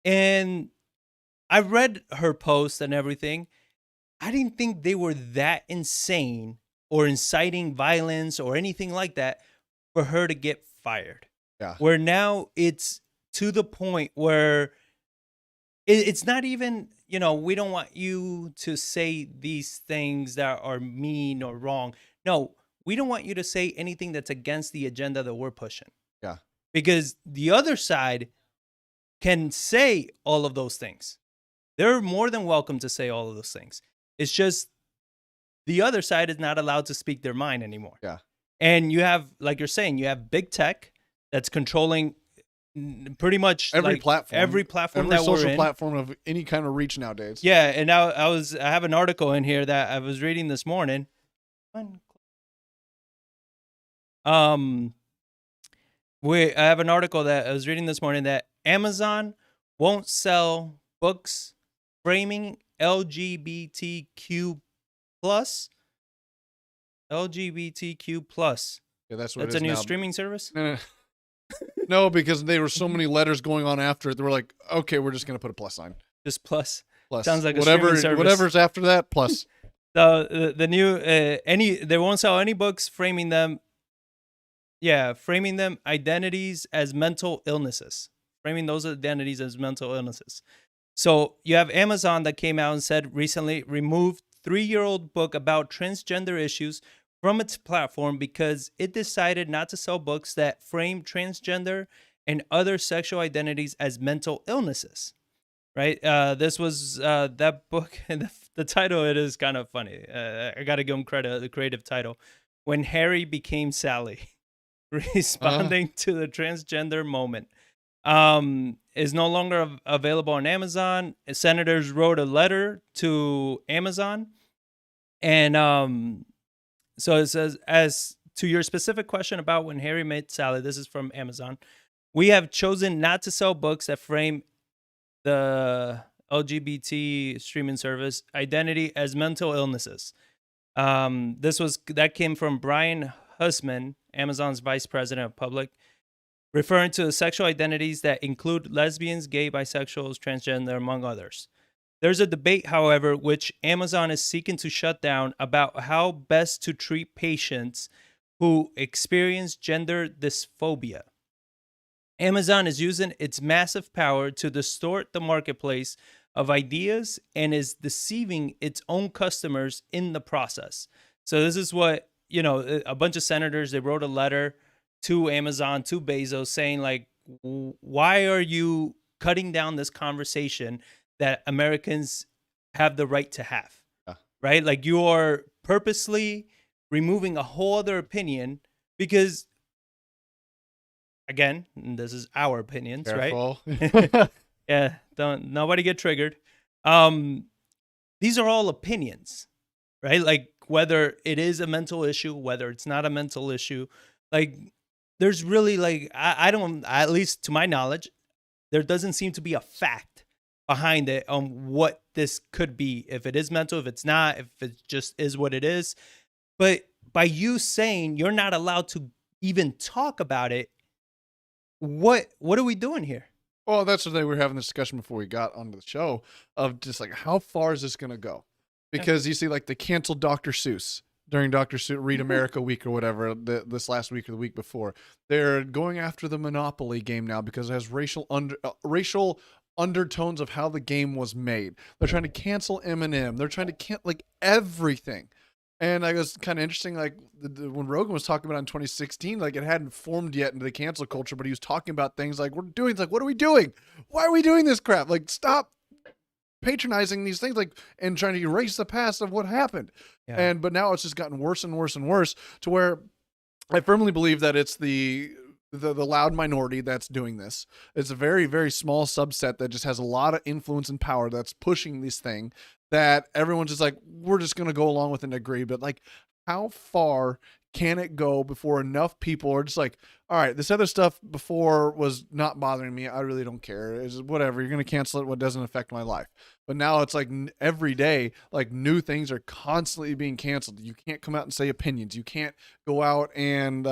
And I read her post and everything. I didn't think they were that insane or inciting violence or anything like that for her to get fired. Yeah. Where now it's to the point where it's not even, we don't want you to say these things that are mean or wrong. No, we don't want you to say anything that's against the agenda that we're pushing. Yeah. Because the other side can say all of those things. They're more than welcome to say all of those things. It's just the other side is not allowed to speak their mind anymore. Yeah. And you have, like you're saying, you have big tech that's controlling pretty much every like platform, every platform every that social we're in. platform of any kind of reach nowadays. Yeah, and now I have an article in here that I was reading this morning. I have an article that I was reading this morning that Amazon won't sell books framing LGBTQ plus. LGBTQ plus. Yeah, that's what That's it a is new now. streaming service? No, because there were so many letters going on after it. They were like, okay, we're just gonna put a plus sign. Just plus. Plus. Sounds like a streaming service. Whatever's after that, plus. So the new they won't sell any books framing them. Yeah, framing them identities as mental illnesses. Framing those identities as mental illnesses. So you have Amazon that came out and said recently removed 3-year-old book about transgender issues from its platform because it decided not to sell books that frame transgender and other sexual identities as mental illnesses. Right? This was that book, and the title, it is kind of funny. I got to give him credit, the creative title. When Harry Became Sally. responding to the transgender moment. Is no longer available on Amazon. Senators wrote a letter to Amazon, and so it says, as to your specific question about When Harry Met Sally, this is from Amazon. We have chosen not to sell books that frame the LGBT streaming service identity as mental illnesses. That came from Brian Hussman, Amazon's vice president of public, referring to the sexual identities that include lesbians, gay, bisexuals, transgender, among others. There's a debate, however, which Amazon is seeking to shut down about how best to treat patients who experience gender dysphoria. Amazon is using its massive power to distort the marketplace of ideas and is deceiving its own customers in the process. So this is what, a bunch of senators, they wrote a letter to Amazon, to Bezos, saying like, why are you cutting down this conversation that Americans have the right to have? Yeah. Right? Like, you are purposely removing a whole other opinion because, again, this is our opinions, Careful. right? Yeah, nobody get triggered. These are all opinions, right? Like, whether it is a mental issue, whether it's not a mental issue, like, there's really, like, I don't, at least to my knowledge, there doesn't seem to be a fact behind it on what this could be. If it is mental, if it's not, if it just is what it is. But by you saying you're not allowed to even talk about it, what are we doing here? Well, that's what they were having this discussion before we got onto the show of just like, how far is this going to go? Because you see, like, they canceled Dr. Seuss during Dr. Seuss Read America Week or whatever, this last week or the week before. They're going after the Monopoly game now because it has racial undertones of how the game was made. They're trying to cancel Eminem. They're trying to cancel, like, everything. And I was kind of interesting, like, when Rogan was talking about it in 2016, like, it hadn't formed yet into the cancel culture, but he was talking about things like, what are we doing? Why are we doing this crap? Like, stop patronizing these things, like, and trying to erase the past of what happened. Yeah. But now it's just gotten worse and worse and worse, to where I firmly believe that it's the loud minority that's doing this. It's a very, very small subset that just has a lot of influence and power that's pushing this thing, that everyone's just like, we're just going to go along with and agree. But, like, how far can it go before enough people are just like, all right, this other stuff before was not bothering me, I really don't care, it's whatever, you're going to cancel it, what doesn't affect my life. But now it's like every day, like, new things are constantly being canceled. You can't come out and say opinions. You can't go out and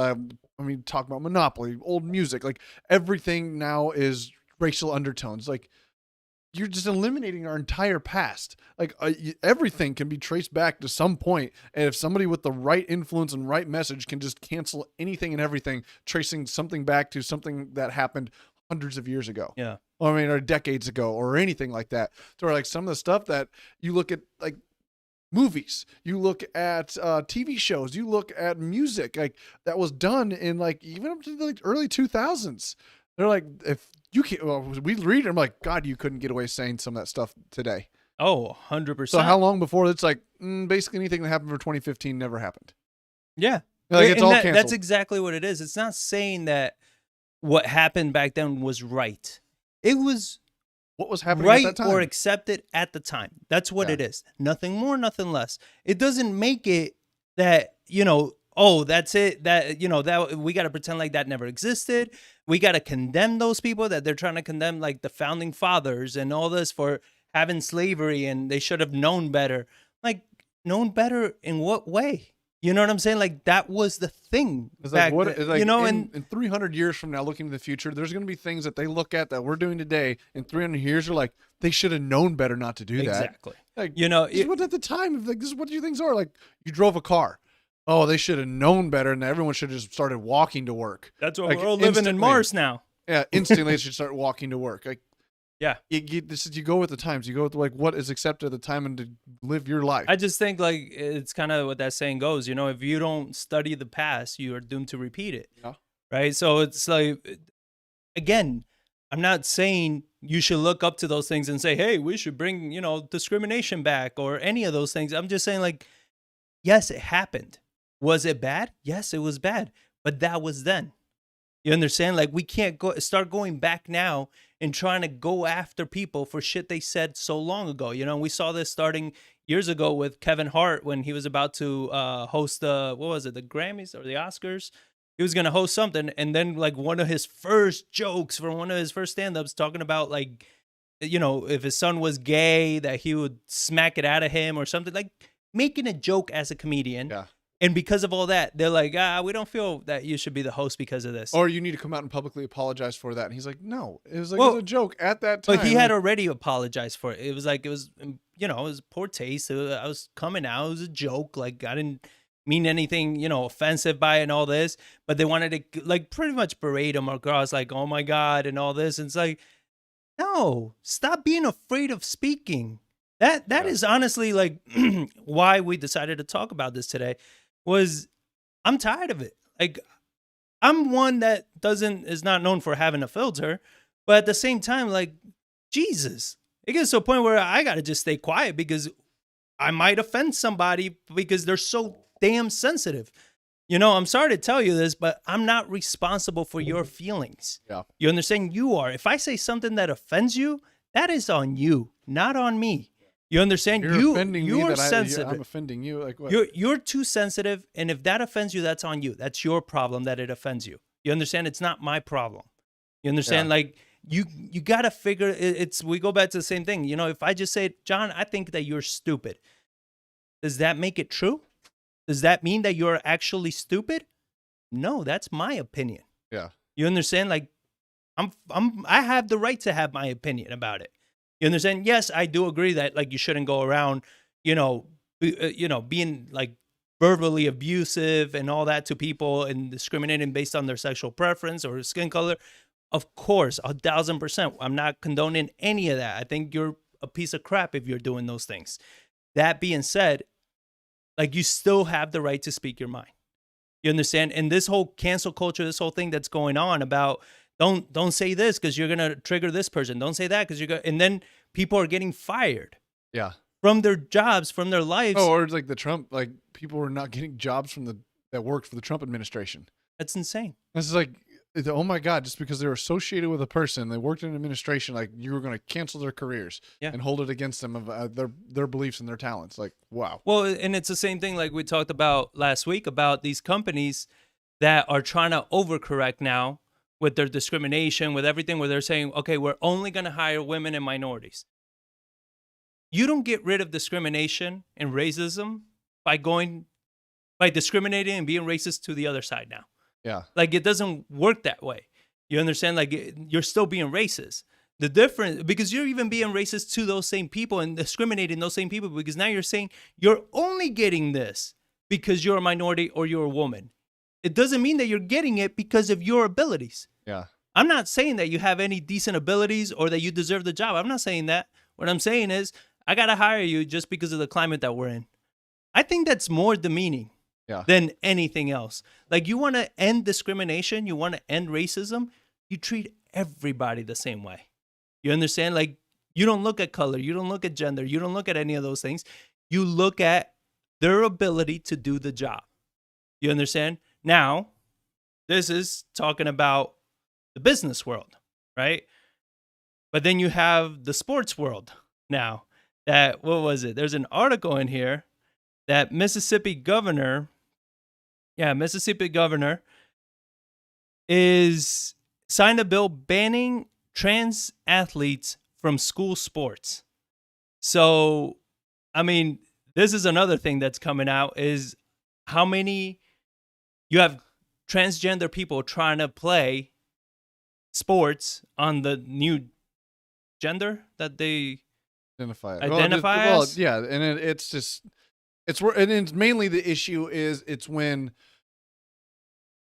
talk about Monopoly, old music. Like, everything now is racial undertones. Like, you're just eliminating our entire past. Like, everything can be traced back to some point. And if somebody with the right influence and right message can just cancel anything and everything, tracing something back to something that happened hundreds of years ago. Yeah. Or decades ago, or anything like that. So, like, some of the stuff that you look at, like, movies, you look at TV shows, you look at music, like, that was done in, like, even up to the, like, early 2000s. They're like, if you can't, we read it, I'm like, God, you couldn't get away saying some of that stuff today. Oh, 100%. So how long before it's like, basically anything that happened for 2015 never happened. Yeah. Like, it's all canceled. That's exactly what it is. It's not saying that what happened back then was right. It was what was happening right at that time, or accepted at the time. That's what it is. Nothing more, nothing less. It doesn't make it that, oh, that's it. That, that we got to pretend like that never existed. We got to condemn those people that they're trying to condemn, like the founding fathers and all this, for having slavery, and they should have known better. Like, known better in what way? You know what I'm saying? Like, that was the thing. It's like, in 300 years from now, looking to the future, there's going to be things that they look at that we're doing today. In 300 years, they're like, they should have known better not to do that. Exactly. Like, what at the time, like, this is what you things are. Like, you drove a car. Oh, they should have known better, and everyone should have just started walking to work. That's what like, we're all living in Mars now. Yeah, instantly they should start walking to work. Like, yeah, you go with the times. You go with, like, what is accepted at the time and to live your life. I just think, like, it's kind of what that saying goes. If you don't study the past, you are doomed to repeat it. Yeah. Right. So it's like, again, I'm not saying you should look up to those things and say, hey, we should bring, discrimination back or any of those things. I'm just saying, like, yes, it happened. Was it bad? Yes, it was bad. but that was then. You understand? Like, we can't start going back now and trying to go after people for shit they said so long ago. You know, we saw this starting years ago with Kevin Hart when he was about to host what was it, the Grammys or the Oscars? He was gonna host something, and then like one of his first jokes from one of his first stand-ups talking about, like, you know, if his son was gay, that he would smack it out of him or something, like making a joke as a comedian. Yeah. And because of all that, they're like, we don't feel that you should be the host because of this. Or you need to come out and publicly apologize for that. And he's like, no, it was like, Well, it was a joke at that time. But he had already apologized for it. It was like, it was, you know, it was poor taste. I was coming out. It was a joke. Like, I didn't mean anything, you know, offensive by it and all this. But they wanted to, like, pretty much berate him across, like, oh my God, and all this. And it's like, no, stop being afraid of speaking. That is honestly, like, why we decided to talk about this today. Was I'm tired of it. Like, I'm one that is not known for having a filter, but at the same time, like, Jesus, it gets to a point where I gotta just stay quiet because I might offend somebody because they're so damn sensitive. You know, I'm sorry to tell you this, but I'm not responsible for your feelings. Yeah. You understand? You are. If I say something that offends you, that is on you, not on me. You understand? You're offending me you're that sensitive. I'm offending you. Like what? You're too sensitive, and if that offends you, that's on you. That's your problem that it offends you. You understand? It's not my problem. You understand? Yeah. Like, you gotta figure it's. We go back to the same thing. You know, if I just say, John, I think that you're stupid, does that make it true? Does that mean that you're actually stupid? No, that's my opinion. Yeah. You understand? Like, I have the right to have my opinion about it. You understand? Yes, I do agree that, like, you shouldn't go around, being like verbally abusive and all that to people and discriminating based on their sexual preference or skin color. Of course, 1,000%. I'm not condoning any of that. I think you're a piece of crap if you're doing those things. That being said, like, you still have the right to speak your mind. You understand? And this whole cancel culture, this whole thing that's going on about don't say this because you're gonna trigger this person. Don't say that because you're gonna, and then people are getting fired. Yeah. From their jobs, from their lives. Oh, or like the Trump, like people were not getting jobs from that worked for the Trump administration. That's insane. This is like, oh my God, just because they're associated with a person, they worked in administration, like you were going to cancel their careers and hold it against them of their beliefs and their talents. Like, wow. Well, and it's the same thing like we talked about last week about these companies that are trying to overcorrect now with their discrimination, with everything, where they're saying, okay, we're only going to hire women and minorities. You don't get rid of discrimination and racism by discriminating and being racist to the other side now. Yeah. Like, it doesn't work that way. You understand? Like, you're still being racist. The difference, because you're even being racist to those same people and discriminating those same people, because now you're saying you're only getting this because you're a minority or you're a woman. It doesn't mean that you're getting it because of your abilities. Yeah. I'm not saying that you have any decent abilities or that you deserve the job. I'm not saying that. What I'm saying is, I got to hire you just because of the climate that we're in. I think that's more demeaning than anything else. Like, you want to end discrimination, you want to end racism, you treat everybody the same way. You understand? Like, you don't look at color, you don't look at gender, you don't look at any of those things. You look at their ability to do the job. You understand? Now, this is talking about the business world, right? But then you have the sports world now. That, what was it? There's an article in here that Mississippi governor is signed a bill banning trans athletes from school sports. So, I mean, this is another thing that's coming out is how many you have transgender people trying to play sports on the new gender that they identify as. Yeah, and it's mainly the issue is it's when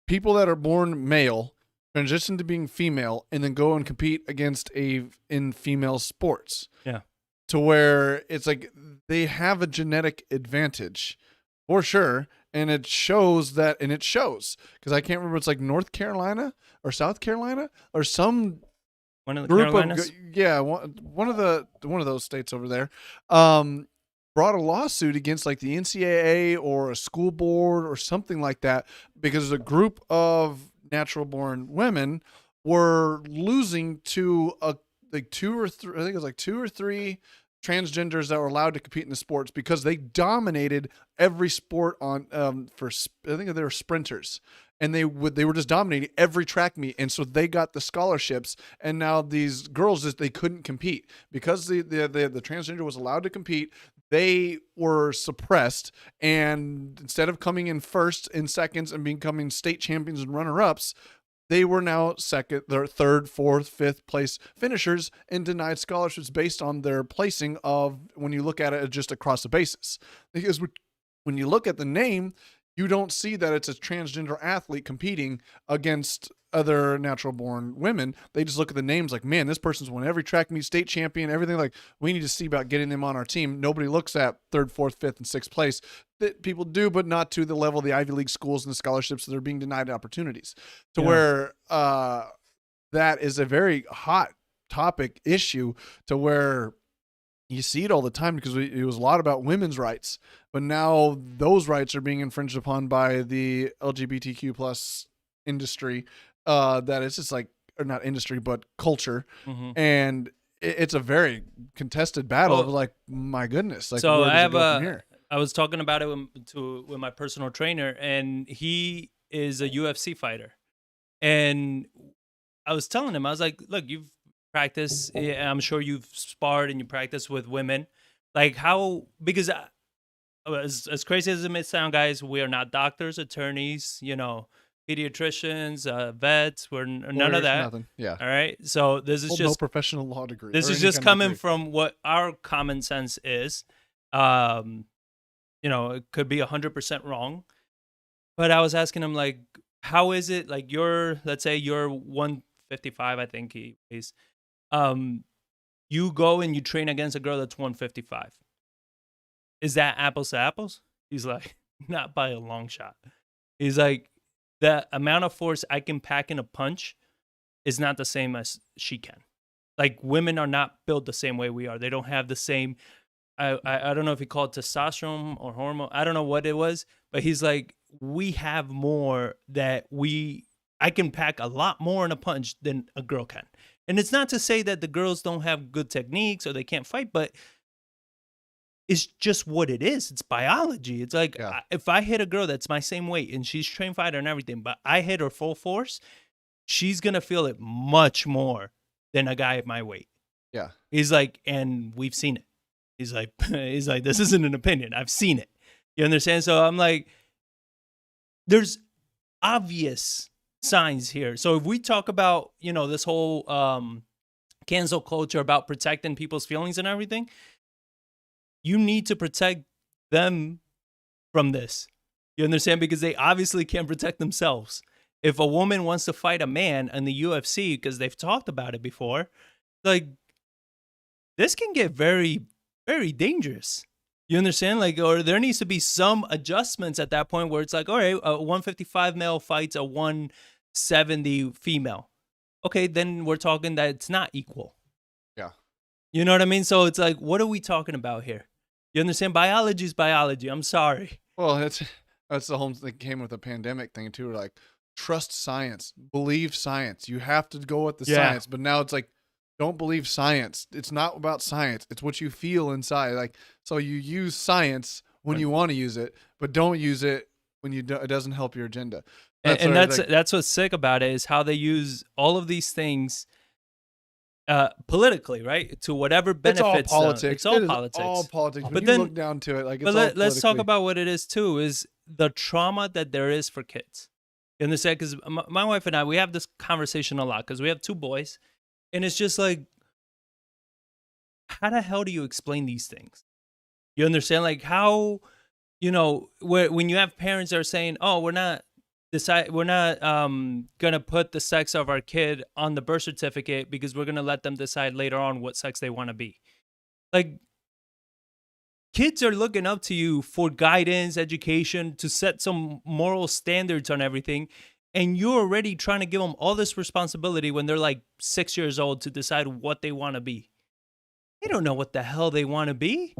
people that are born male transition to being female and then go and compete against in female sports. Yeah. To where it's like they have a genetic advantage for sure. And it shows because I can't remember, it's like North Carolina or South Carolina or some one of the group Carolinas. one of those states over there, brought a lawsuit against like the NCAA or a school board or something like that because a group of natural born women were losing to like two or three, I think it was like two or three transgenders that were allowed to compete in the sports because they dominated every sport on I think they were sprinters, and they were just dominating every track meet, and so they got the scholarships. And now these girls just they couldn't compete because the transgender was allowed to compete. They were suppressed, and instead of coming in first and seconds and becoming state champions and runner-ups, they were now second, third, fourth, fifth place finishers and denied scholarships based on their placing of when you look at it just across the basis. Because when you look at the name, you don't see that it's a transgender athlete competing against other natural born women. They just look at the names like, man, this person's won every track meet, state champion, everything. Like, we need to see about getting them on our team. Nobody looks at third, fourth, fifth, and sixth place. That people do, but not to the level of the Ivy League schools and the scholarships that are being denied opportunities. To where that is a very hot topic issue, to where you see it all the time because it was a lot about women's rights, but now those rights are being infringed upon by the LGBTQ plus industry. That it's just like, or not industry, but culture. And it's a very contested battle. Like, my goodness. Like, so where does it go from here? I was talking about it with my personal trainer, and he is a UFC fighter. And I was telling him, I was like, look, you've practiced, I'm sure you've sparred and you practice with women. Like, how, because as crazy as it may sound, guys, we are not doctors, attorneys, pediatricians, vets. We're none of that. Nothing. Yeah. All right. So this is just no professional law degree. This is just coming from what our common sense is. It could be 100% wrong, but I was asking him, like, how is it, like, let's say you're 155, I think he is. You go and you train against a girl that's 155. Is that apples to apples? He's like, not by a long shot. He's like, the amount of force I can pack in a punch is not the same as she can. Like, women are not built the same way we are. They don't have the same, I don't know if he called it testosterone or hormone. I don't know what it was, but he's like, we have more that I can pack a lot more in a punch than a girl can. And it's not to say that the girls don't have good techniques or they can't fight, but it's just what it is. It's biology. It's like, if I hit a girl that's my same weight and she's trained fighter and everything, but I hit her full force, she's going to feel it much more than a guy at my weight. Yeah. He's like, and we've seen it. He's like, this isn't an opinion. I've seen it. You understand? So I'm like, there's obvious signs here. So if we talk about, this whole cancel culture about protecting people's feelings and everything, you need to protect them from this. You understand? Because they obviously can't protect themselves. If a woman wants to fight a man in the UFC, because they've talked about it before, like, this can get very, very dangerous. You understand? Like, or there needs to be some adjustments at that point where it's like, all right, a 155 male fights a 170 female. Okay, then we're talking that it's not equal. Yeah. You know what I mean? So it's like, what are we talking about here? You understand? Biology is biology. I'm sorry. Well, that's the whole thing came with the pandemic thing too. Like, trust science, believe science. You have to go with the science. But now it's like, don't believe science. It's not about science. It's what you feel inside. Like, so you use science when you want to use it, but don't use it when it doesn't help your agenda. That's what's sick about it, is how they use all of these things politically, right? To whatever benefits. It's all politics. It's all politics. All politics. But when then you look down to it, like, it's but let's talk about what it is too, is the trauma that there is for kids. You understand? Because my wife and I, we have this conversation a lot because we have two boys. And it's just like, how the hell do you explain these things? You understand? Like, how, when you have parents that are saying, oh, we're not gonna put the sex of our kid on the birth certificate because we're gonna let them decide later on what sex they want to be. Like, kids are looking up to you for guidance, education, to set some moral standards on everything. And you're already trying to give them all this responsibility when they're like 6 years old to decide what they want to be. They don't know what the hell they want to be.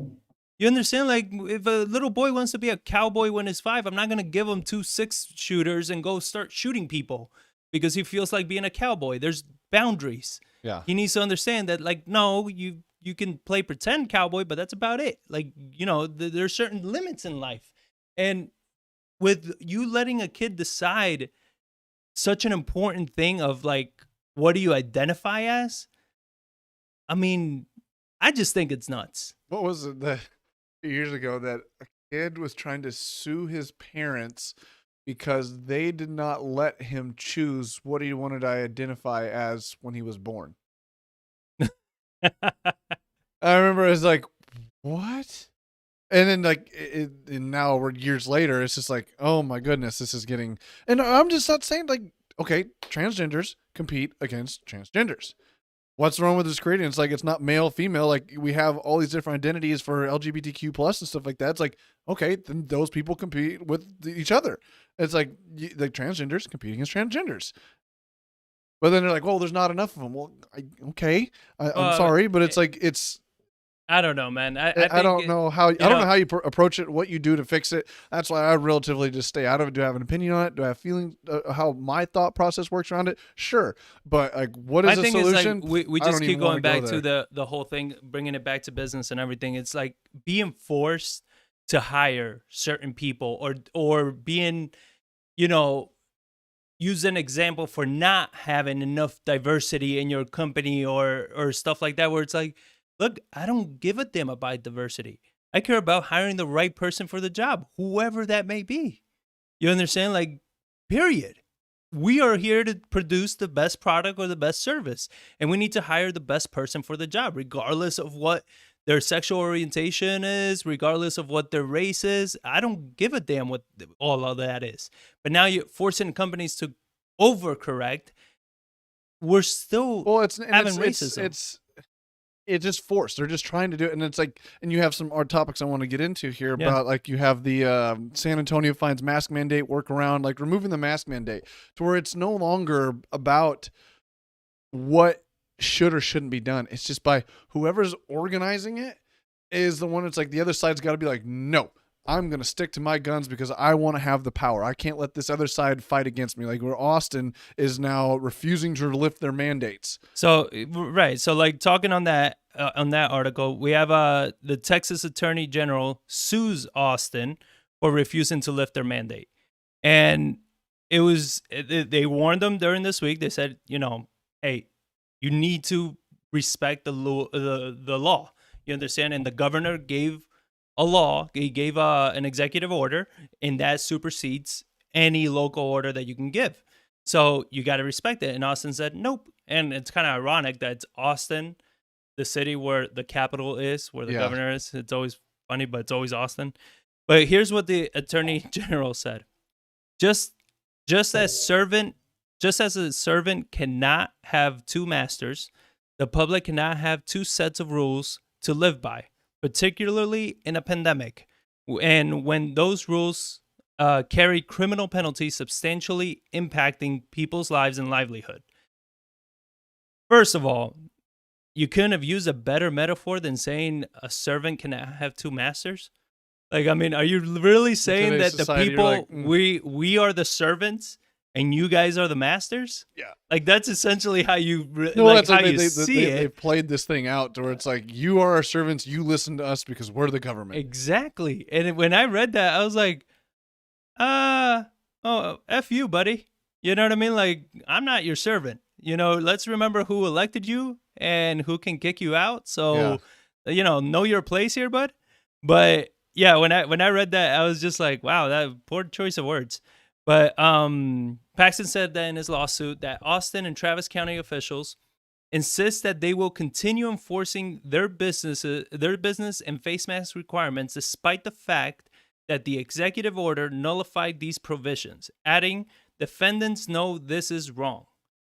You understand? Like, if a little boy wants to be a cowboy when he's 5, I'm not gonna give him 2 6-shooters and go start shooting people because he feels like being a cowboy. There's boundaries. Yeah. He needs to understand that, like, no, you can play pretend cowboy, but that's about it. Like, there's certain limits in life, and with you letting a kid decide such an important thing of like, what do you identify as? I mean, I just think it's nuts. What was it that few years ago that a kid was trying to sue his parents because they did not let him choose what he wanted to identify as when he was born? I remember it was like, what? And then like and now we're years later, it's just like, oh my goodness, this is getting. And I'm just not saying like, okay, transgenders compete against transgenders. What's wrong with this creating? It's like, it's not male, female. Like, we have all these different identities for LGBTQ plus and stuff like that. It's like, okay, then those people compete with each other. It's like, like transgenders competing against transgenders. But then they're like, well, there's not enough of them. Well, okay, I'm sorry, but it's like, it's. I don't know, man. I don't know how. I don't know how you approach it, what you do to fix it. That's why I relatively just stay out of it. Do I have an opinion on it? Do I have feelings? How my thought process works around it? Sure, but like, what is the solution? Is like we just keep going back to the whole thing, bringing it back to business and everything. It's like being forced to hire certain people, or being, use an example for not having enough diversity in your company or stuff like that, where it's like, look, I don't give a damn about diversity. I care about hiring the right person for the job, whoever that may be. You understand? Like, period. We are here to produce the best product or the best service, and we need to hire the best person for the job, regardless of what their sexual orientation is, regardless of what their race is. I don't give a damn what all of that is. But now you're forcing companies to overcorrect. We're still having racism. It's just forced. They're just trying to do it. And it's like, and you have some hard topics I want to get into here about, like, you have the San Antonio finds mask mandate workaround, like removing the mask mandate to where it's no longer about what should or shouldn't be done. It's just by whoever's organizing it is the one. It's like the other side's got to be like, no, I'm going to stick to my guns because I want to have the power. I can't let this other side fight against me. Like, where Austin is now refusing to lift their mandates. So, right. So, like, talking on that article, we have the Texas Attorney General sues Austin for refusing to lift their mandate. And they warned them during this week. They said, hey, you need to respect the law. You understand? And the governor gave a law. He gave an executive order, and that supersedes any local order that you can give. So you got to respect it. And Austin said, nope. And it's kind of ironic that it's Austin, the city where the capital is, where the governor is. It's always funny, but it's always Austin. But here's what the attorney general said. Just as a servant cannot have two masters, the public cannot have two sets of rules to live by, particularly in a pandemic, and when those rules carry criminal penalties substantially impacting people's lives and livelihood. First of all, you couldn't have used a better metaphor than saying a servant cannot have two masters. Like, I mean, are you really saying that the people, like, we are the servants and you guys are the masters? Yeah. Like, that's essentially how you see it. They've played this thing out to where it's like, you are our servants, you listen to us because we're the government. Exactly. And when I read that, I was like, F you, buddy. You know what I mean? Like, I'm not your servant. Let's remember who elected you and who can kick you out. So, know your place here, bud. But yeah, when I read that, I was just like, wow, that poor choice of words. But Paxton said that in his lawsuit that Austin and Travis County officials insist that they will continue enforcing their business and face mask requirements despite the fact that the executive order nullified these provisions, adding, defendants know this is wrong.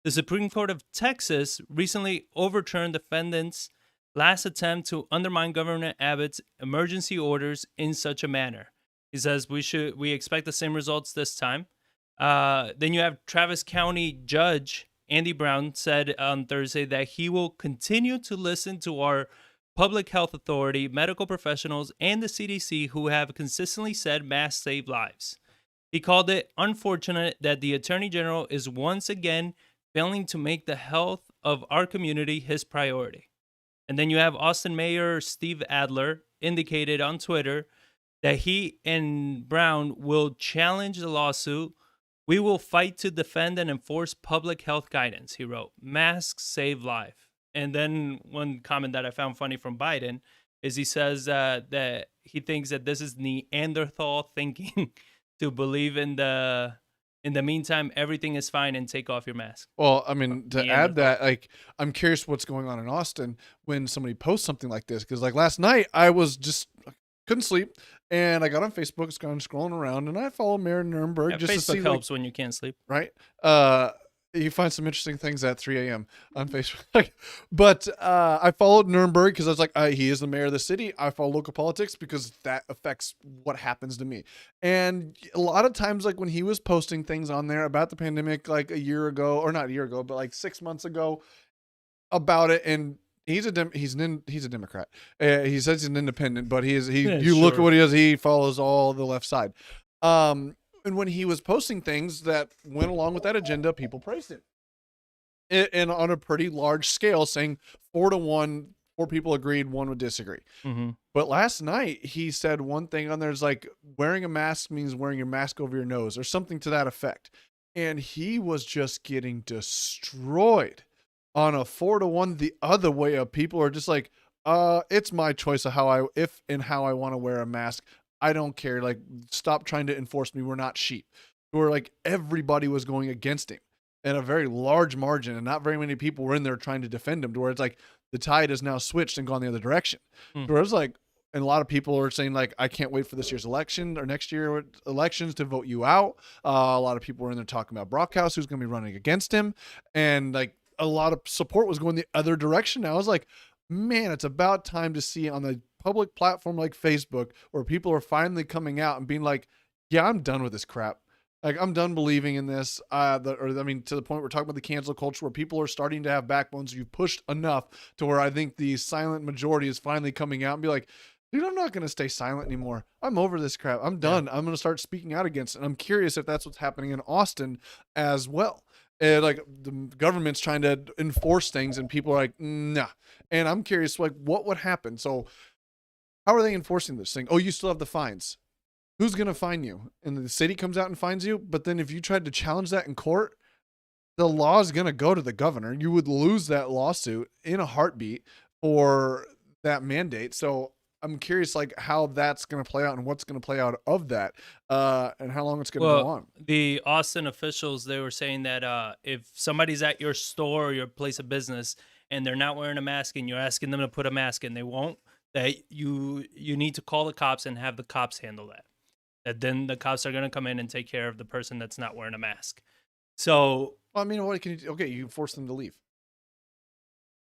The Supreme Court of Texas recently overturned defendants' last attempt to undermine Governor Abbott's emergency orders in such a manner. He says we expect the same results this time. Then you have Travis County Judge Andy Brown said on Thursday that he will continue to listen to our public health authority, medical professionals, and the CDC who have consistently said masks save lives. He called it unfortunate that the Attorney General is once again failing to make the health of our community his priority. And then you have Austin Mayor Steve Adler indicated on Twitter that he and Brown will challenge the lawsuit. We will fight to defend and enforce public health guidance, he wrote. Masks save life. And then one comment that I found funny from Biden is he says that he thinks that this is Neanderthal thinking to believe in the meantime, everything is fine and take off your mask. Well, I mean, to add Neanderthal. that, like, I'm curious what's going on in Austin when somebody posts something like this. Because, like, last night, I was just couldn't sleep, and I got on Facebook, just kind of scrolling around, and I follow Mayor Nuremberg Yeah, just to Facebook see, like, helps when you can't sleep. right? You find some interesting things at 3 a.m. on Facebook. But I followed Nuremberg because I was like, he is the mayor of the city. I follow local politics because that affects what happens to me. And a lot of times, like when he was posting things on there about the pandemic, like a year ago, or not a year ago, but like 6 months ago about it, and he's a Democrat. He says he's an independent, but Yeah, you look at sure. what he does. He follows all the left side. And when he was posting things that went along with that agenda, people praised him. And on a pretty large scale, saying 4-1, 4 people agreed, 1 would disagree. Hmm. But last night, he said one thing on there's like, wearing a mask means wearing your mask over your nose or something to that effect. And he was just getting destroyed on a 4-1 the other way of people are just like, it's my choice of how I want to wear a mask. I don't care. Like, stop trying to enforce me. We're not sheep. Where like everybody was going against him in a very large margin, and not very many people were in there trying to defend him. To where it's like the tide has now switched and gone the other direction. Hmm. To where it's like, and a lot of people are saying like, I can't wait for this year's election or next year elections to vote you out. A lot of people were in there talking about Brockhouse, who's going to be running against him, and like a lot of support was going the other direction. Now I was like, man, it's about time to see on the public platform like Facebook where people are finally coming out and being like, yeah, I'm done with this crap. Like, I'm done believing in this. To the point we're talking about the cancel culture where people are starting to have backbones. You've pushed enough to where I think the silent majority is finally coming out and be like, dude, I'm not going to stay silent anymore. I'm over this crap. I'm done. I'm going to start speaking out against it. And I'm curious if that's what's happening in Austin as well. Like the government's trying to enforce things and people are like, nah. And I'm curious, like, what would happen? So how are they enforcing this thing? Oh, you still have the fines. Who's going to fine you? And the city comes out and fines you. But then if you tried to challenge that in court, the law is going to go to the governor. You would lose that lawsuit in a heartbeat for that mandate. So I'm curious, like, how that's going to play out and what's going to play out of that, and how long it's going to go on. The Austin officials, they were saying that if somebody's at your store or your place of business and they're not wearing a mask and you're asking them to put a mask and they won't, that you need to call the cops and have the cops handle that. That then the cops are going to come in and take care of the person that's not wearing a mask. So Well, I mean, what can you do? Okay, you force them to leave.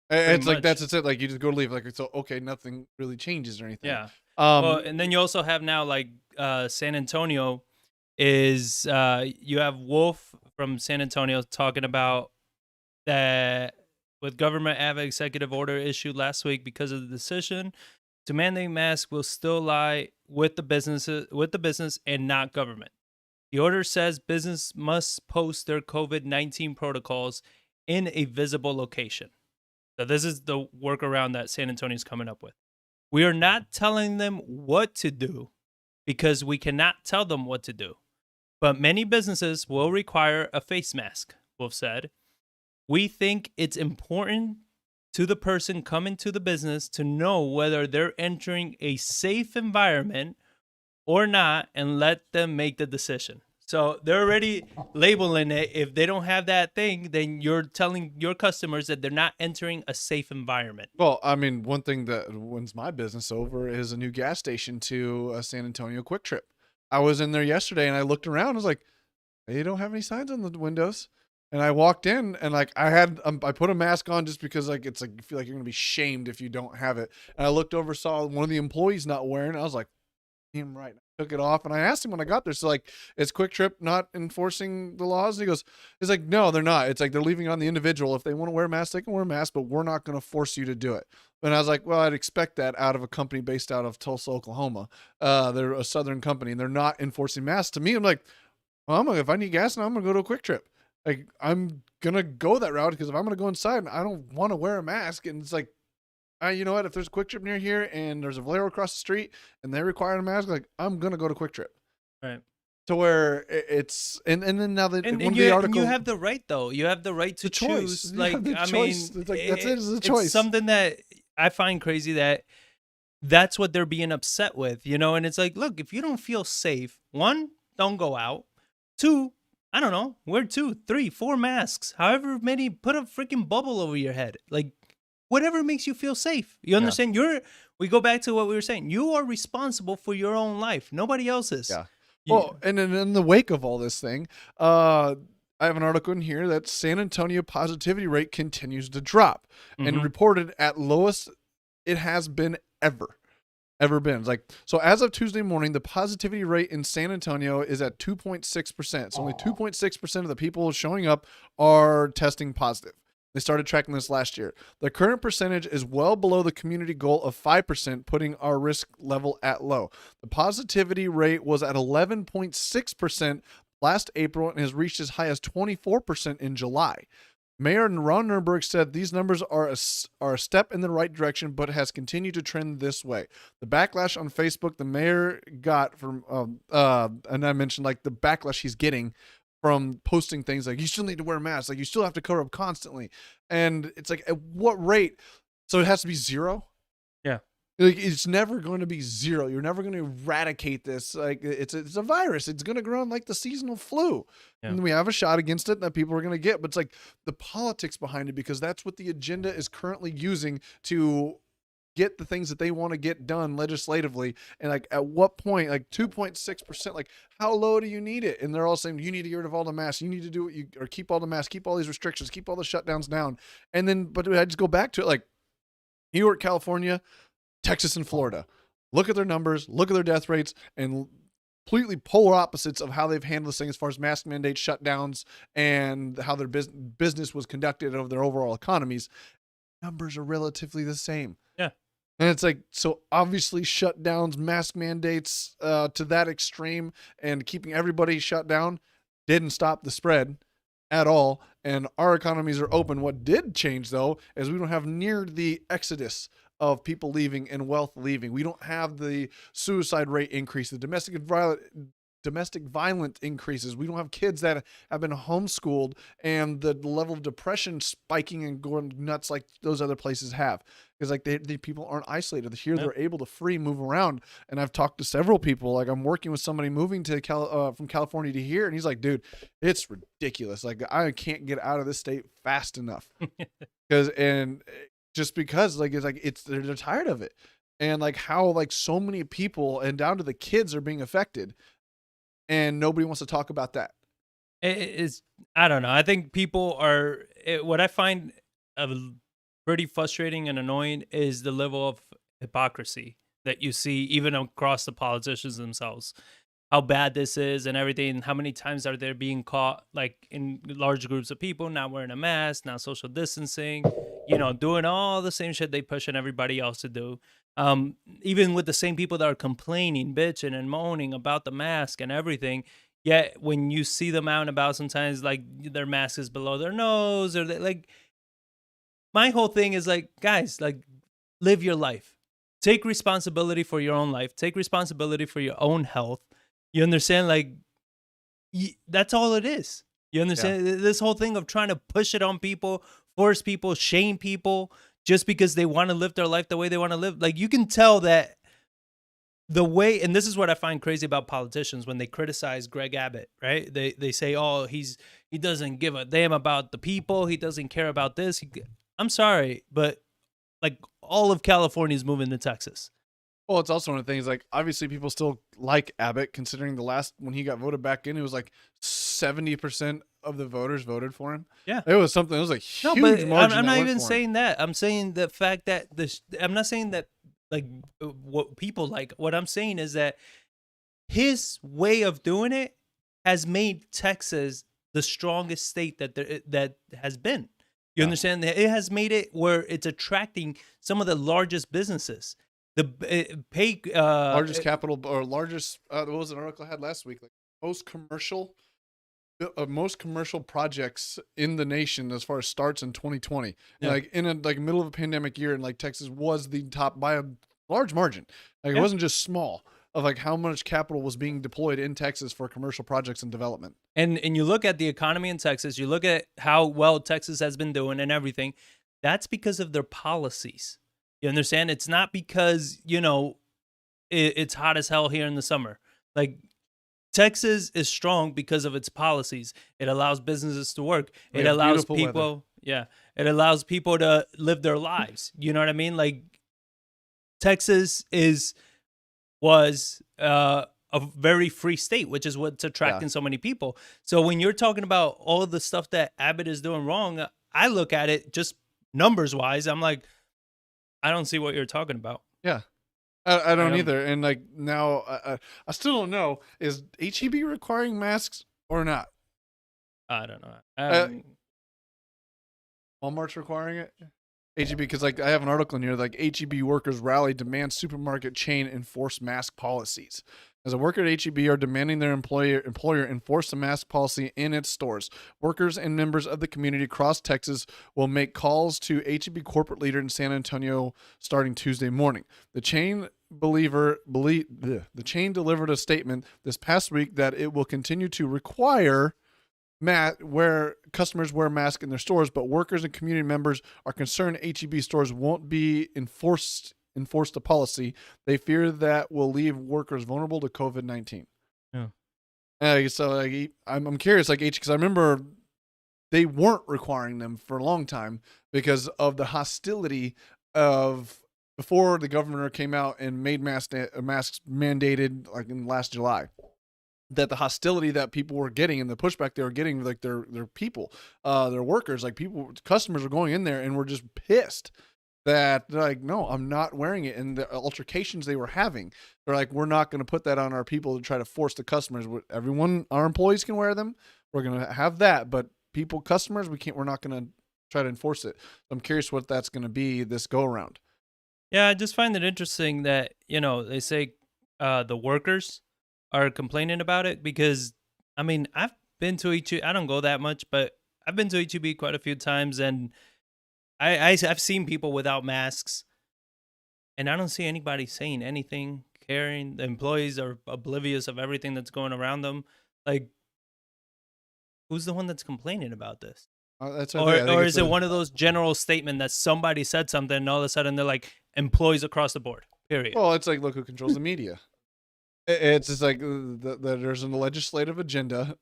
pretty It's like, much, that's it. Like, you just go to leave. Like, so, okay, nothing really changes or anything. yeah. Well, Um, and then you also have now like San Antonio is you have Wolf from San Antonio talking about that with government have executive order issued last week because of the decision to mandate masks will still lie with the business and not government. The order says business must post their COVID-19 protocols in a visible location. So this is the workaround that San Antonio is coming up with. We are not telling them what to do because we cannot tell them what to do. But many businesses will require a face mask, Wolf said. We think it's important to the person coming to the business to know whether they're entering a safe environment or not and let them make the decision. So they're already labeling it. If they don't have that thing, then you're telling your customers that they're not entering a safe environment. well, I mean, one thing that wins my business over is a new gas station to a San Antonio Quick Trip. I was in there yesterday and I looked around. I was like, they don't have any signs on the windows. And I walked in and like I put a mask on just because like it's like you feel like you're gonna be shamed if you don't have it. And I looked over, saw one of the employees not wearing it. I was like, him right now. took it off. And I asked him when I got there, so like, is Quick Trip not enforcing the laws? And he goes, he's like, no, they're not. It's like they're leaving it on the individual. If they want to wear a mask, they can wear a mask, but we're not going to force you to do it. And I was like, well, I'd expect that out of a company based out of Tulsa, Oklahoma. They're a Southern company and they're not enforcing masks. To me, I'm like, well, if I need gas now, I'm going to go to a Quick Trip. Like, I'm going to go that route because if I'm going to go inside and I don't want to wear a mask, and it's like, you know what? If there's a Quick Trip near here and there's a Valero across the street and they require a mask, like, I'm going to go to Quick Trip. Right. To where it's, and then now that And, one of you, the and articles, you have the right, though. You have the right to choose. choice. Like, The I choice. mean, It's like, that's it, it's a it's choice. something that I find crazy that that's what they're being upset with, you know? And it's like, look, if you don't feel safe, one, don't go out. Two, I don't know, wear 2, 3, 4 masks, however many, put a freaking bubble over your head. Like, whatever makes you feel safe. You understand? We go back to what we were saying. You are responsible for your own life. Nobody else is. Yeah. Well, and in the wake of all this thing, I have an article in here that San Antonio positivity rate continues to drop and reported at lowest it has been ever been. It's like, so as of Tuesday morning, the positivity rate in San Antonio is at 2.6%. So only 2.6% of the people showing up are testing positive. They started tracking this last year. The current percentage is well below the community goal of 5%, putting our risk level at low. The positivity rate was at 11.6% last April and has reached as high as 24% in July. Mayor Ron Nirenberg said these numbers are a step in the right direction, but has continued to trend this way. The backlash on Facebook the mayor got from, and I mentioned like the backlash he's getting from posting things like, you still need to wear masks, like you still have to cover up constantly. And it's like, at what rate? So it has to be 0? Yeah. Like, it's never going to be 0. You're never going to eradicate this. Like, it's a virus. It's going to grow on like the seasonal flu. Yeah. And we have a shot against it that people are going to get. But it's like the politics behind it, because that's what the agenda is currently using to get the things that they want to get done legislatively. And like, at what point, like 2.6%, like how low do you need it? And they're all saying, you need to get rid of all the masks. You need to do what or keep all the masks, keep all these restrictions, keep all the shutdowns down. And then, but I just go back to it, like New York, California, Texas, and Florida. Look at their numbers, look at their death rates, and completely polar opposites of how they've handled this thing as far as mask mandates, shutdowns, and how their business was conducted of their overall economies. Numbers are relatively the same. Yeah. And it's like, so obviously shutdowns, mask mandates to that extreme, and keeping everybody shut down didn't stop the spread at all. And our economies are open. What did change, though, is we don't have near the exodus of people leaving and wealth leaving. We don't have the suicide rate increase, the domestic violence increases. We don't have kids that have been homeschooled and the level of depression spiking and going nuts like those other places have. Because like the people aren't isolated. Here they're able to free move around. And I've talked to several people. Like I'm working with somebody moving to from California to here, and he's like, dude, it's ridiculous. Like I can't get out of this state fast enough. Because they're tired of it. And like how like so many people and down to the kids are being affected. And nobody wants to talk about that. I don't know. I think people are, what I find pretty frustrating and annoying is the level of hypocrisy that you see even across the politicians themselves. How bad this is and everything. How many times are they being caught like in large groups of people, not wearing a mask, not social distancing, doing all the same shit they pushing everybody else to do. Even with the same people that are complaining, bitching, and moaning about the mask and everything. Yet when you see them out and about, sometimes like their mask is below their nose, or like. My whole thing is like, guys, like live your life. Take responsibility for your own life. Take responsibility for your own health. You understand? Like that's all it is. You understand? Yeah. This whole thing of trying to push it on people, force people, shame people just because they want to live their life the way they want to live. Like you can tell that the way, and this is what I find crazy about politicians when they criticize Greg Abbott, right? They say, oh, he doesn't give a damn about the people. He doesn't care about this. I'm sorry, but like all of California is moving to Texas. Well, it's also one of the things, like, obviously people still like Abbott, considering when he got voted back in, it was like 70% of the voters voted for him. Yeah. It was something, it was a huge margin. I'm not even saying that. I'm saying the fact that I'm not saying that like what people like. What I'm saying is that his way of doing it has made Texas the strongest state that has been. You Yeah. understand that it has made it where it's attracting some of the largest businesses. The pay Largest capital or largest, what was an article I had last week? Like most commercial projects in the nation as far as starts in 2020. yeah, Like in a like middle of a pandemic year, and like Texas was the top by a large margin. Like it yeah. wasn't just small of like how much capital was being deployed in Texas for commercial projects and development. And you look at the economy in Texas, you look at how well Texas has been doing and everything. That's because of their policies. You understand? It's not because, it's hot as hell here in the summer. Like Texas is strong because of its policies. It allows businesses to work. We It have allows beautiful weather. people, yeah, it allows people to live their lives. You know what I mean? Like Texas was a very free state, which is what's attracting so many people. So when you're talking about all the stuff that Abbott is doing wrong, I look at it just numbers wise. I'm like, I don't see what you're talking about. Yeah. I don't Um, either. And like now, I still don't know, is HEB requiring masks or not? I don't know. Walmart's requiring it. HEB, because like I have an article in here, like HEB workers rally demand supermarket chain enforce mask policies. As a worker at HEB are demanding their employer enforce the mask policy in its stores. Workers and members of the community across Texas will make calls to HEB corporate leader in San Antonio starting Tuesday morning. The chain the chain delivered a statement this past week that it will continue to require where customers wear masks in their stores, but workers and community members are concerned HEB stores won't be enforced the policy. They fear that will leave workers vulnerable to COVID-19. Yeah. So like, I'm curious, like because I remember they weren't requiring them for a long time because of the hostility of before the governor came out and made masks mandated like in last July. That the hostility that people were getting and the pushback they were getting, like their people, their workers, like customers were going in there and were just pissed that they're like, no, I'm not wearing it. And the altercations they were having, they're like, we're not going to put that on our people to try to force the customers. Our employees can wear them. We're going to have that, but customers, we're not going to try to enforce it. I'm curious what that's going to be this go around. Yeah, I just find it interesting that, they say the workers are complaining about it because, I mean, I've been to HEB. I don't go that much, but I've been to HEB quite a few times, and I've seen people without masks, and I don't see anybody saying anything, caring. The employees are oblivious of everything that's going around them. Like, who's the one that's complaining about this? That's Or is it one of those general statement that somebody said something and all of a sudden they're like employees across the board, period. Well, it's like, look who controls the media. It's just like there's a legislative agenda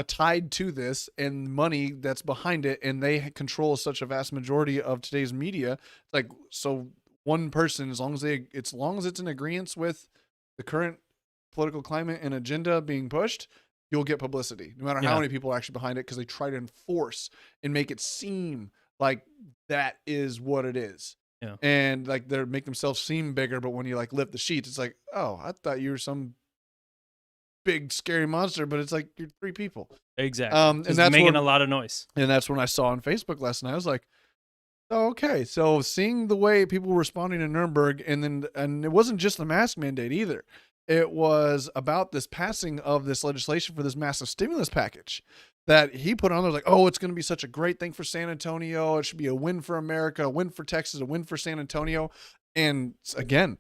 tied to this and money that's behind it, and they control such a vast majority of today's media. Like, so one person, as long as it's in agreement with the current political climate and agenda being pushed, you'll get publicity, no matter how many people are actually behind it, because they try to enforce and make it seem like that is what it is. Yeah. And like they make themselves seem bigger, but when you like lift the sheets, it's like, oh, I thought you were some big scary monster, but it's like you're three people. Exactly. And that's making a lot of noise. And that's when I saw on Facebook last night. I was like, oh, okay. So seeing the way people were responding to Nuremberg, and it wasn't just the mask mandate either. It was about this passing of this legislation for this massive stimulus package that he put on there. Like, oh, it's going to be such a great thing for San Antonio. It should be a win for America, a win for Texas, a win for San Antonio. And again,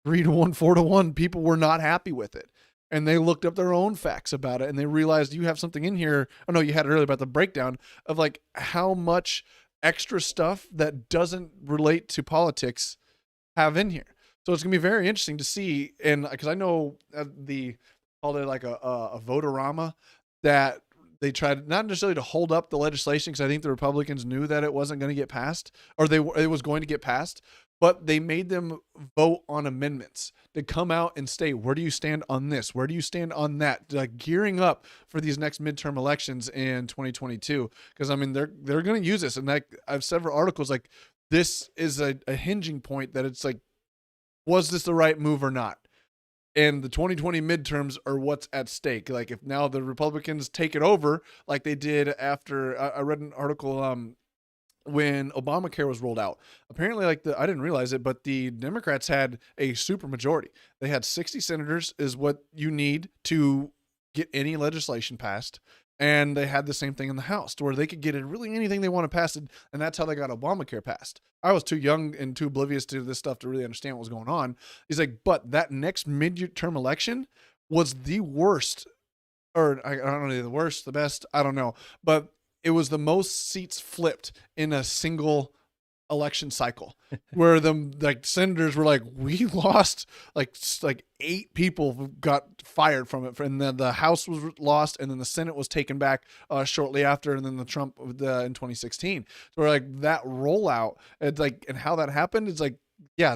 3-1, 4-1, people were not happy with it. And they looked up their own facts about it, and they realized you have something in here. Oh no, you had it earlier about the breakdown of like how much extra stuff that doesn't relate to politics have in here. So it's gonna be very interesting to see, and because I know called it like a votorama, that they tried not necessarily to hold up the legislation, because I think the Republicans knew that it wasn't going to get passed, or it was going to get passed, but they made them vote on amendments to come out and state, where do you stand on this? Where do you stand on that? Like gearing up for these next midterm elections in 2022, because I mean they're going to use this, and like I've several articles like this is a hinging point that it's like, was this the right move or not? And the 2020 midterms are what's at stake. Like if now the Republicans take it over, like they did after I read an article when Obamacare was rolled out. Apparently, I didn't realize it, but the Democrats had a super majority. They had 60 senators is what you need to get any legislation passed. And they had the same thing in the House to where they could get it really anything they want to pass it. And that's how they got Obamacare passed. I was too young and too oblivious to this stuff to really understand what was going on. He's like, but that next midterm election was the worst, or I don't know, the worst, the best, I don't know. But it was the most seats flipped in a single election cycle where the senators were like, we lost like 8 people got fired from it, and then the House was lost, and then the Senate was taken back shortly after, and then the Trump in 2016. So we're like, that rollout, it's like, and how that happened is like, yeah,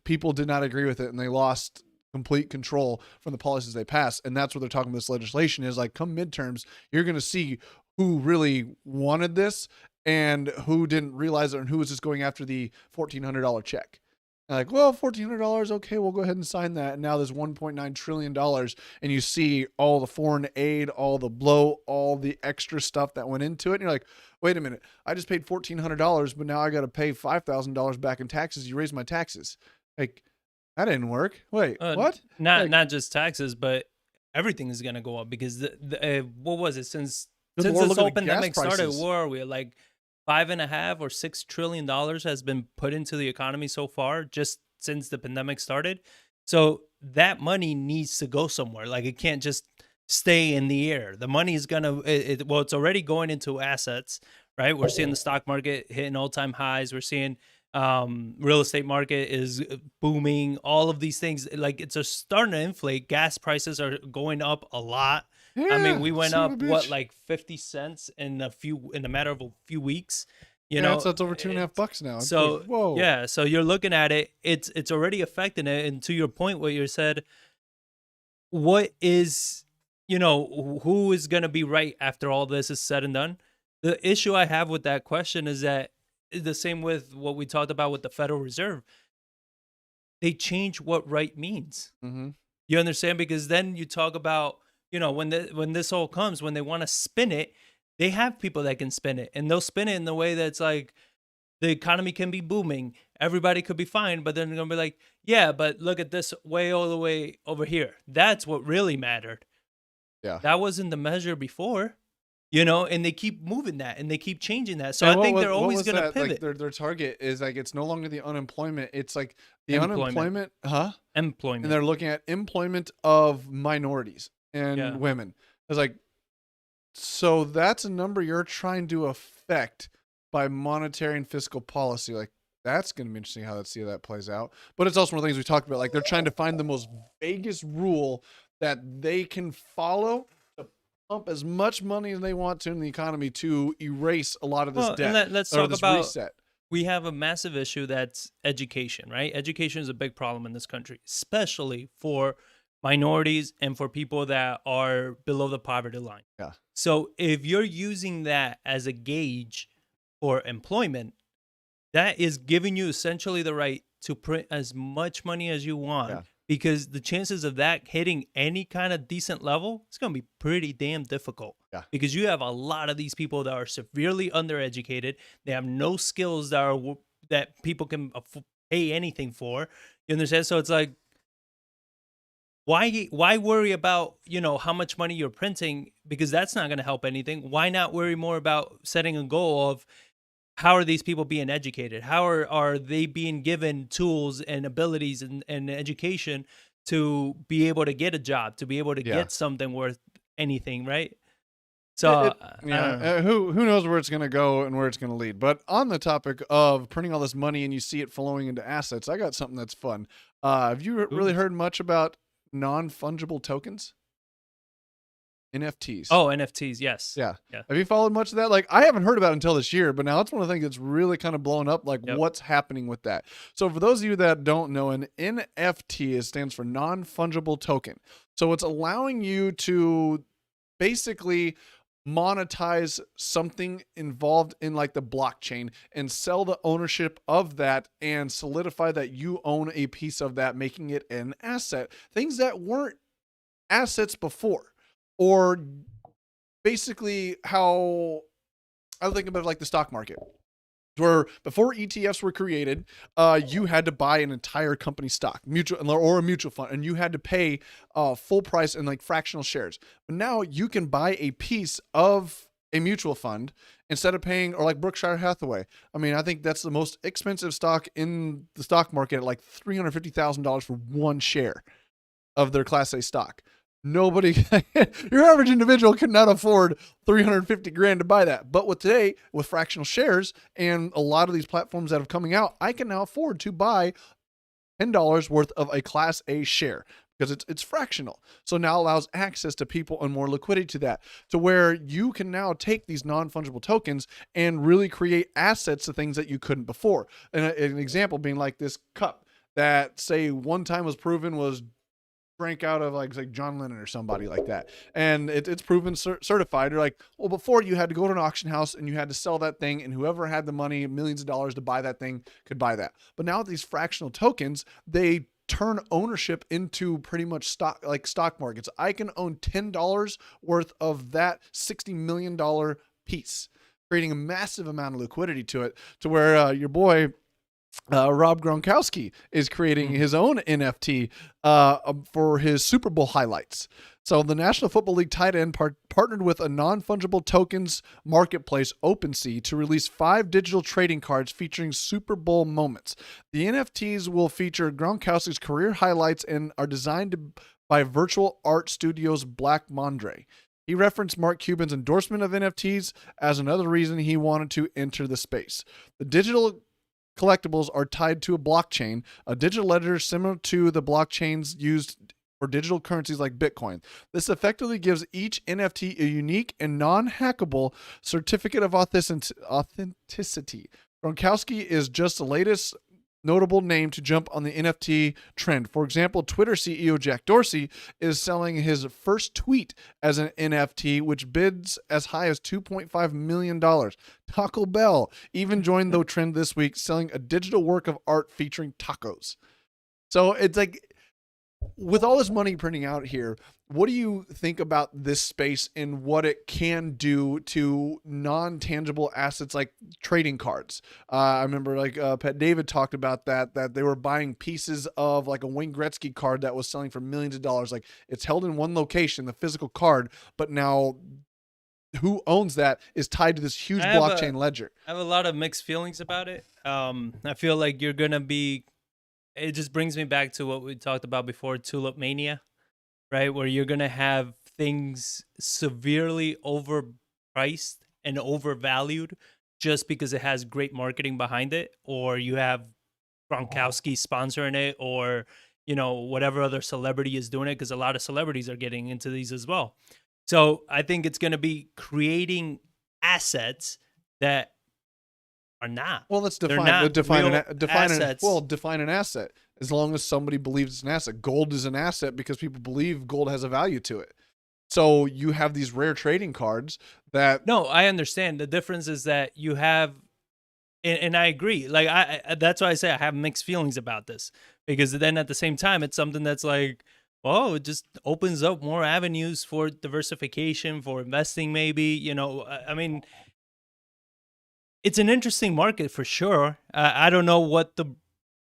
people did not agree with it, and they lost complete control from the policies they passed. And that's what they're talking about. This legislation is like, come midterms, you're going to see who really wanted this and who didn't realize it, and who was just going after the $1,400 check. And like, well, $1,400, okay, we'll go ahead and sign that. And now there's $1.9 trillion, and you see all the foreign aid, all the blow, all the extra stuff that went into it. And you're like, wait a minute, I just paid $1,400, but now I got to pay $5,000 back in taxes. You raised my taxes. Like, that didn't work. Wait, what? Not just taxes, but everything is gonna go up because what was it since this whole pandemic started? Where are we? Like $5.5 or $6 trillion has been put into the economy so far just since the pandemic started. So that money needs to go somewhere. Like it can't just stay in the air. The money is gonna well, it's already going into assets, right? We're seeing the stock market hitting all-time highs. We're seeing real estate market is booming. All of these things, like it's starting to inflate. Gas prices are going up a lot. Yeah, I mean, we went up what, like 50 cents in a matter of a few weeks. You know, so it's over $2.50 now. So like, whoa, yeah. So you're looking at it. It's already affecting it. And to your point, what you said, what is, who is gonna be right after all this is said and done? The issue I have with that question is that the same with what we talked about with the Federal Reserve. They change what right means. Mm-hmm. You understand? Because then you talk about, when this all comes, when they want to spin it, they have people that can spin it, and they'll spin it in the way that's like the economy can be booming, everybody could be fine, but then they're gonna be like, yeah, but look at this way all the way over here. That's what really mattered. Yeah, that wasn't the measure before. And they keep moving that, and they keep changing that. So I think they're always going to pivot. Like their target is like, it's no longer the unemployment. It's like the unemployment, Employment. And they're looking at employment of minorities and women. It's like, so that's a number you're trying to affect by monetary and fiscal policy. Like, that's going to be interesting how that plays out. But it's also one of the things we talked about. Like, they're trying to find the most vaguest rule that they can follow, pump as much money as they want to in the economy to erase a lot of this debt. And let's talk about reset. We have a massive issue that's education, right? Education is a big problem in this country, especially for minorities and for people that are below the poverty line. Yeah. So if you're using that as a gauge for employment, that is giving you essentially the right to print as much money as you want. Yeah. Because the chances of that hitting any kind of decent level, it's going to be pretty damn difficult. Yeah. Because you have a lot of these people that are severely undereducated. They have no skills that people can pay anything for. You understand? So it's like, why worry about, how much money you're printing? Because that's not going to help anything. Why not worry more about setting a goal of, how are these people being educated? How are they being given tools and abilities and education to be able to get a job, to be able to get something worth anything, right? So who knows where it's going to go and where it's going to lead. But on the topic of printing all this money and you see it flowing into assets, I got something that's fun. Have you really heard much about non-fungible tokens? NFTs. Oh, NFTs, yes. Yeah. Have you followed much of that? Like, I haven't heard about it until this year, but now it's one of the things that's really kind of blown up, like what's happening with that. So for those of you that don't know, an NFT stands for non-fungible token. So it's allowing you to basically monetize something involved in like the blockchain and sell the ownership of that and solidify that you own a piece of that, making it an asset. Things that weren't assets before, or basically how I think about it like the stock market, where before ETFs were created, you had to buy an entire company stock, mutual or a mutual fund, and you had to pay full price in like fractional shares. But now you can buy a piece of a mutual fund instead of paying, or like Berkshire Hathaway. I mean, I think that's the most expensive stock in the stock market at like $350,000 for one share of their Class A stock. Nobody, your average individual cannot afford 350 grand to buy that. But with today, with fractional shares and a lot of these platforms that are coming out, I can now afford to buy $10 worth of a Class A share because it's fractional. So now allows access to people and more liquidity to that, to where you can now take these non-fungible tokens and really create assets to things that you couldn't before. And an example being like this cup that, say, one time was proven was drank out of like John Lennon or somebody like that, and it's proven certified. You're like, well, before you had to go to an auction house and you had to sell that thing, and whoever had the money, millions of dollars to buy that thing, could buy that. But now with these fractional tokens, they turn ownership into pretty much stock, like stock markets. I can own $10 worth of that $60 million piece, creating a massive amount of liquidity to it, to where your boy Rob Gronkowski is creating his own NFT for his Super Bowl highlights. So the National Football League tight end partnered with a non-fungible tokens marketplace, OpenSea, to release 5 digital trading cards featuring Super Bowl moments. The NFTs will feature Gronkowski's career highlights and are designed by virtual art studios Black Mondre. He referenced Mark Cuban's endorsement of NFTs as another reason he wanted to enter the space. The digital collectibles are tied to a blockchain, a digital ledger similar to the blockchains used for digital currencies like Bitcoin. This effectively gives each NFT a unique and non-hackable certificate of authenticity. Gronkowski is just the latest notable name to jump on the NFT trend. For example, Twitter CEO Jack Dorsey is selling his first tweet as an NFT, which bids as high as $2.5 million. Taco Bell even joined the trend this week, selling a digital work of art featuring tacos. So it's like, with all this money printing out here, what do you think about this space and what it can do to non-tangible assets like trading cards? I remember like Pat David talked about that they were buying pieces of like a Wayne Gretzky card that was selling for millions of dollars. Like, it's held in one location, the physical card, but now who owns that is tied to this huge blockchain ledger. I have a lot of mixed feelings about it. I feel like you're going to be, it just brings me back to what we talked about before, Tulip Mania, right? Where you're going to have things severely overpriced and overvalued just because it has great marketing behind it, or you have Gronkowski sponsoring it, or, you know, whatever other celebrity is doing it, because a lot of celebrities are getting into these as well. So I think it's going to be creating assets that are not. Well, let's define an asset. As long as somebody believes it's an asset. Gold is an asset because people believe gold has a value to it. So you have these rare trading cards that... No, I understand. The difference is that you have, and I agree. Like, I that's why I say I have mixed feelings about this, because then at the same time, it's something that's like, well, it just opens up more avenues for diversification, for investing, maybe. You know, I mean, it's an interesting market for sure. I don't know what the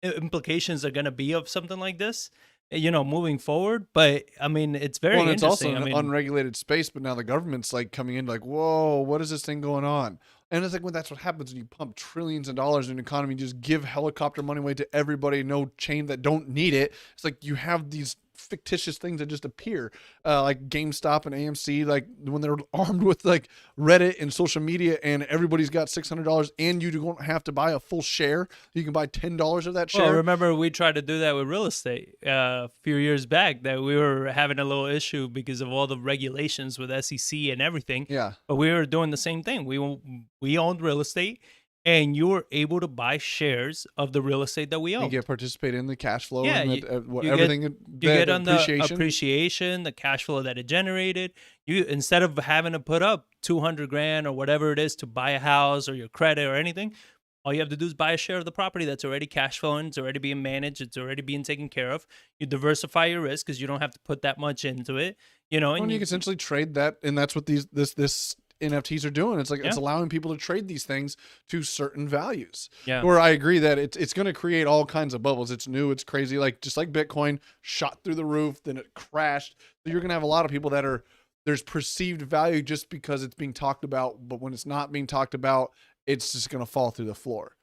implications are going to be of something like this, you know, moving forward. But I mean, it's very interesting. It's also an unregulated space, but now the government's like coming in like, whoa, what is this thing going on? And it's like, well, that's what happens when you pump trillions of dollars in an economy, just give helicopter money away to everybody, no chain that don't need it. It's like you have these fictitious things that just appear, like GameStop and AMC, like when they're armed with like Reddit and social media, and everybody's got $600, and you don't have to buy a full share. You can buy $10 of that share. Well, remember we tried to do that with real estate a few years back, that we were having a little issue because of all the regulations with SEC and everything. Yeah. But we were doing the same thing. We owned real estate, and you're able to buy shares of the real estate that we You own. get participate in the cash flow Yeah, and you everything you get the on the appreciation. appreciation, the cash flow that it generated. You, instead of having to put up 200 grand or whatever it is to buy a house or your credit or anything, all you have to do is buy a share of the property that's already cash flowing, it's already being managed, it's already being taken care of. You diversify your risk because you don't have to put that much into it, Well, and and you can you essentially trade that, and that's what this NFTs are doing. It's like yeah, it's allowing people to trade these things to certain values. yeah. Where I agree that it's going to create all kinds of bubbles. It's new, it's crazy. Like just like Bitcoin shot through the roof, then it crashed. So you're going to have a lot of people that are there's perceived value just because it's being talked about, but when it's not being talked about, it's just going to fall through the floor.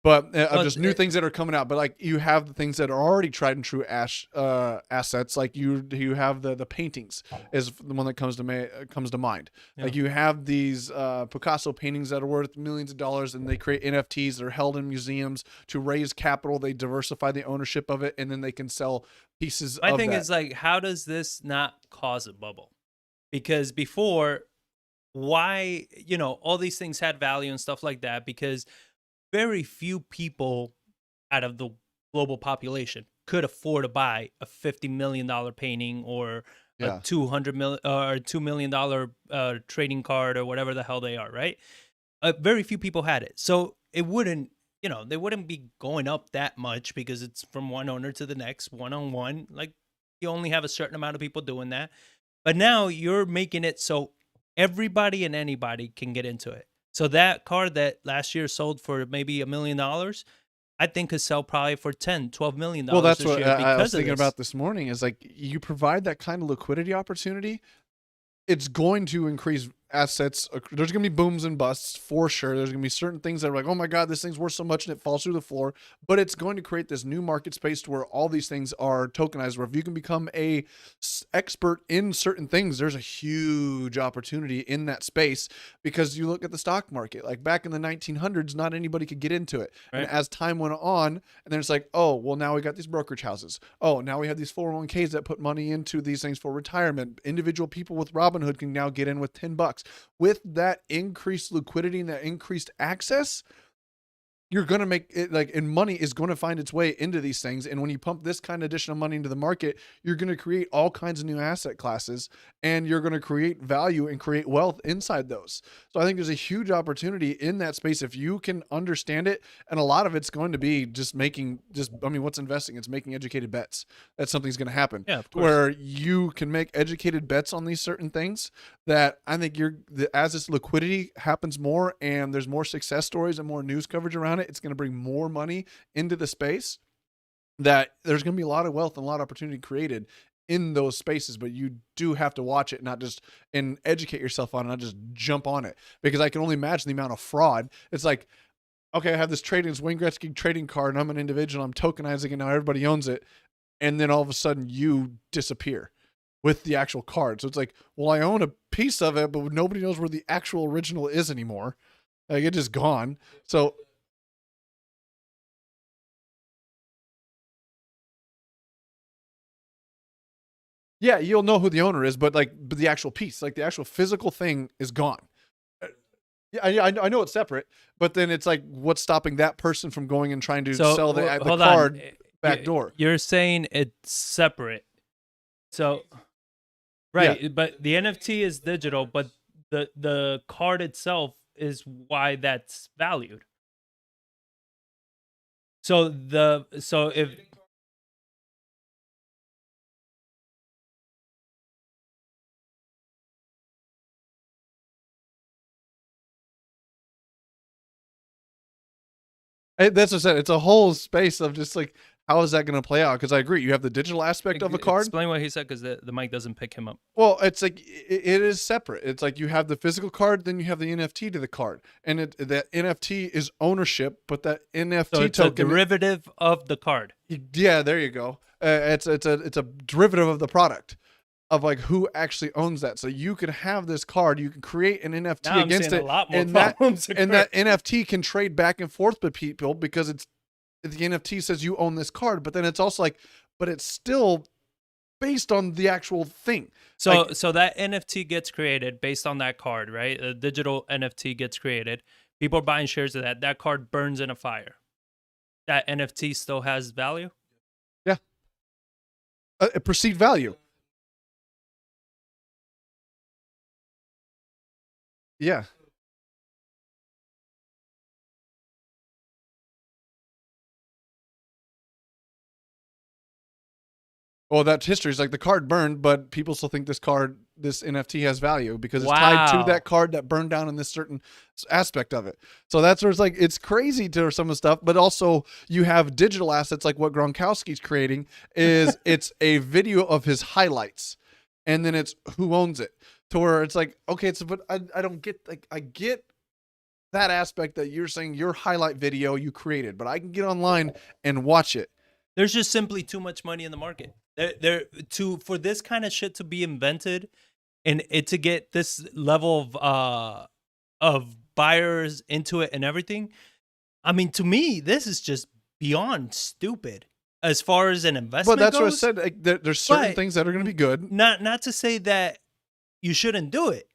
But Well, just new things that are coming out. But like you have the things that are already tried and true assets. Like you have the paintings is the one that comes to mind. yeah. Like you have these Picasso paintings that are worth millions of dollars, and they create NFTs that are held in museums to raise capital. They diversify the ownership of it, and then they can sell pieces My of thing that. is like, how does this not cause a bubble? Because before, why, all these things had value and stuff like that because very few people out of the global population could afford to buy a $50 million painting or a Yeah. 200 million or $2 million trading card or whatever the hell they are, right? Very few people had it, so it wouldn't, they wouldn't be going up that much because it's from one owner to the next, one on one. Like you only have a certain amount of people doing that, but now you're making it so everybody and anybody can get into it. So that card that last year sold for maybe $1 million, I think could sell probably for 10, $12 million Well, that's this what year I was because of thinking this. about this morning. Is like you provide that kind of liquidity opportunity, it's going to increase assets. There's going to be booms and busts for sure. There's going to be certain things that are like, oh my God, this thing's worth so much and it falls through the floor. But it's going to create this new market space to where all these things are tokenized, where if you can become a expert in certain things, there's a huge opportunity in that space. Because you look at the stock market, like back in the 1900s, not anybody could get into it. And Right. as time went on, and then it's like, oh, well, now we got these brokerage houses. Oh, now we have these 401ks that put money into these things for retirement. Individual people with Robinhood can now get in with $10. With that increased liquidity and that increased access, you're going to make it like, and money is going to find its way into these things. And when you pump this kind of additional money into the market, you're going to create all kinds of new asset classes, and you're going to create value and create wealth inside those. So I think there's a huge opportunity in that space if you can understand it. And a lot of it's going to be what's investing? It's making educated bets that something's going to happen. Yeah, of course. Where you can make educated bets on these certain things that I think as this liquidity happens more and there's more success stories and more news coverage around it, it's going to bring more money into the space, that there's going to be a lot of wealth and a lot of opportunity created in those spaces. But you do have to watch it, and educate yourself on it, not just jump on it, because I can only imagine the amount of fraud. It's like, okay, I have this Wayne Gretzky trading card and I'm an individual, I'm tokenizing it, now everybody owns it. And then all of a sudden you disappear with the actual card. So it's like, well, I own a piece of it, but nobody knows where the actual original is anymore. Like it's just gone. So yeah, you'll know who the owner is, but the actual piece, like the actual physical thing is gone. Yeah, I know it's separate, but then it's like, what's stopping that person from going and trying to So sell the hold card on. back door? You're saying it's separate. So right, but the NFT is digital, but the card itself is why that's valued. So if That's what I said. It's a whole space of just like, how is that going to play out? Because I agree, you have the digital aspect of a card. explain what he said because the mic doesn't pick him up. Well, it's like it is separate. It's like you have the physical card, then you have the NFT to the card, and that NFT is ownership, but that NFT So it's token, a derivative of the card. yeah, there you go. It's a derivative of the product, of like who actually owns that. So you can have this card, you can create an NFT Now I'm against seeing it, a lot more and that problems and that NFT can trade back and forth with people because the NFT says you own this card, but then it's also like, but it's still based on the actual thing. So that NFT gets created based on that card, right? A digital NFT gets created People are buying shares of that. That card burns in a fire. That NFT still has value. Yeah. Perceived value. Yeah. Well, that's history. It's like the card burned, but people still think this NFT has value because it's tied to Wow. that card that burned down in this certain aspect of it. So that's where it's like, it's crazy to some of the stuff, but also you have digital assets like what Gronkowski's creating is it's a video of his highlights and then it's who owns it, to where it's like, okay, but I don't get, like, I get that aspect that you're saying your highlight video you created, but I can get online and watch it. There's just simply too much money in the market. For this kind of shit to be invented and it to get this level of buyers into it and everything. I mean, to me, this is just beyond stupid as far as an investment But that's goes. what I said. Like, there's certain things that are going to be good. Not to say that you shouldn't do it.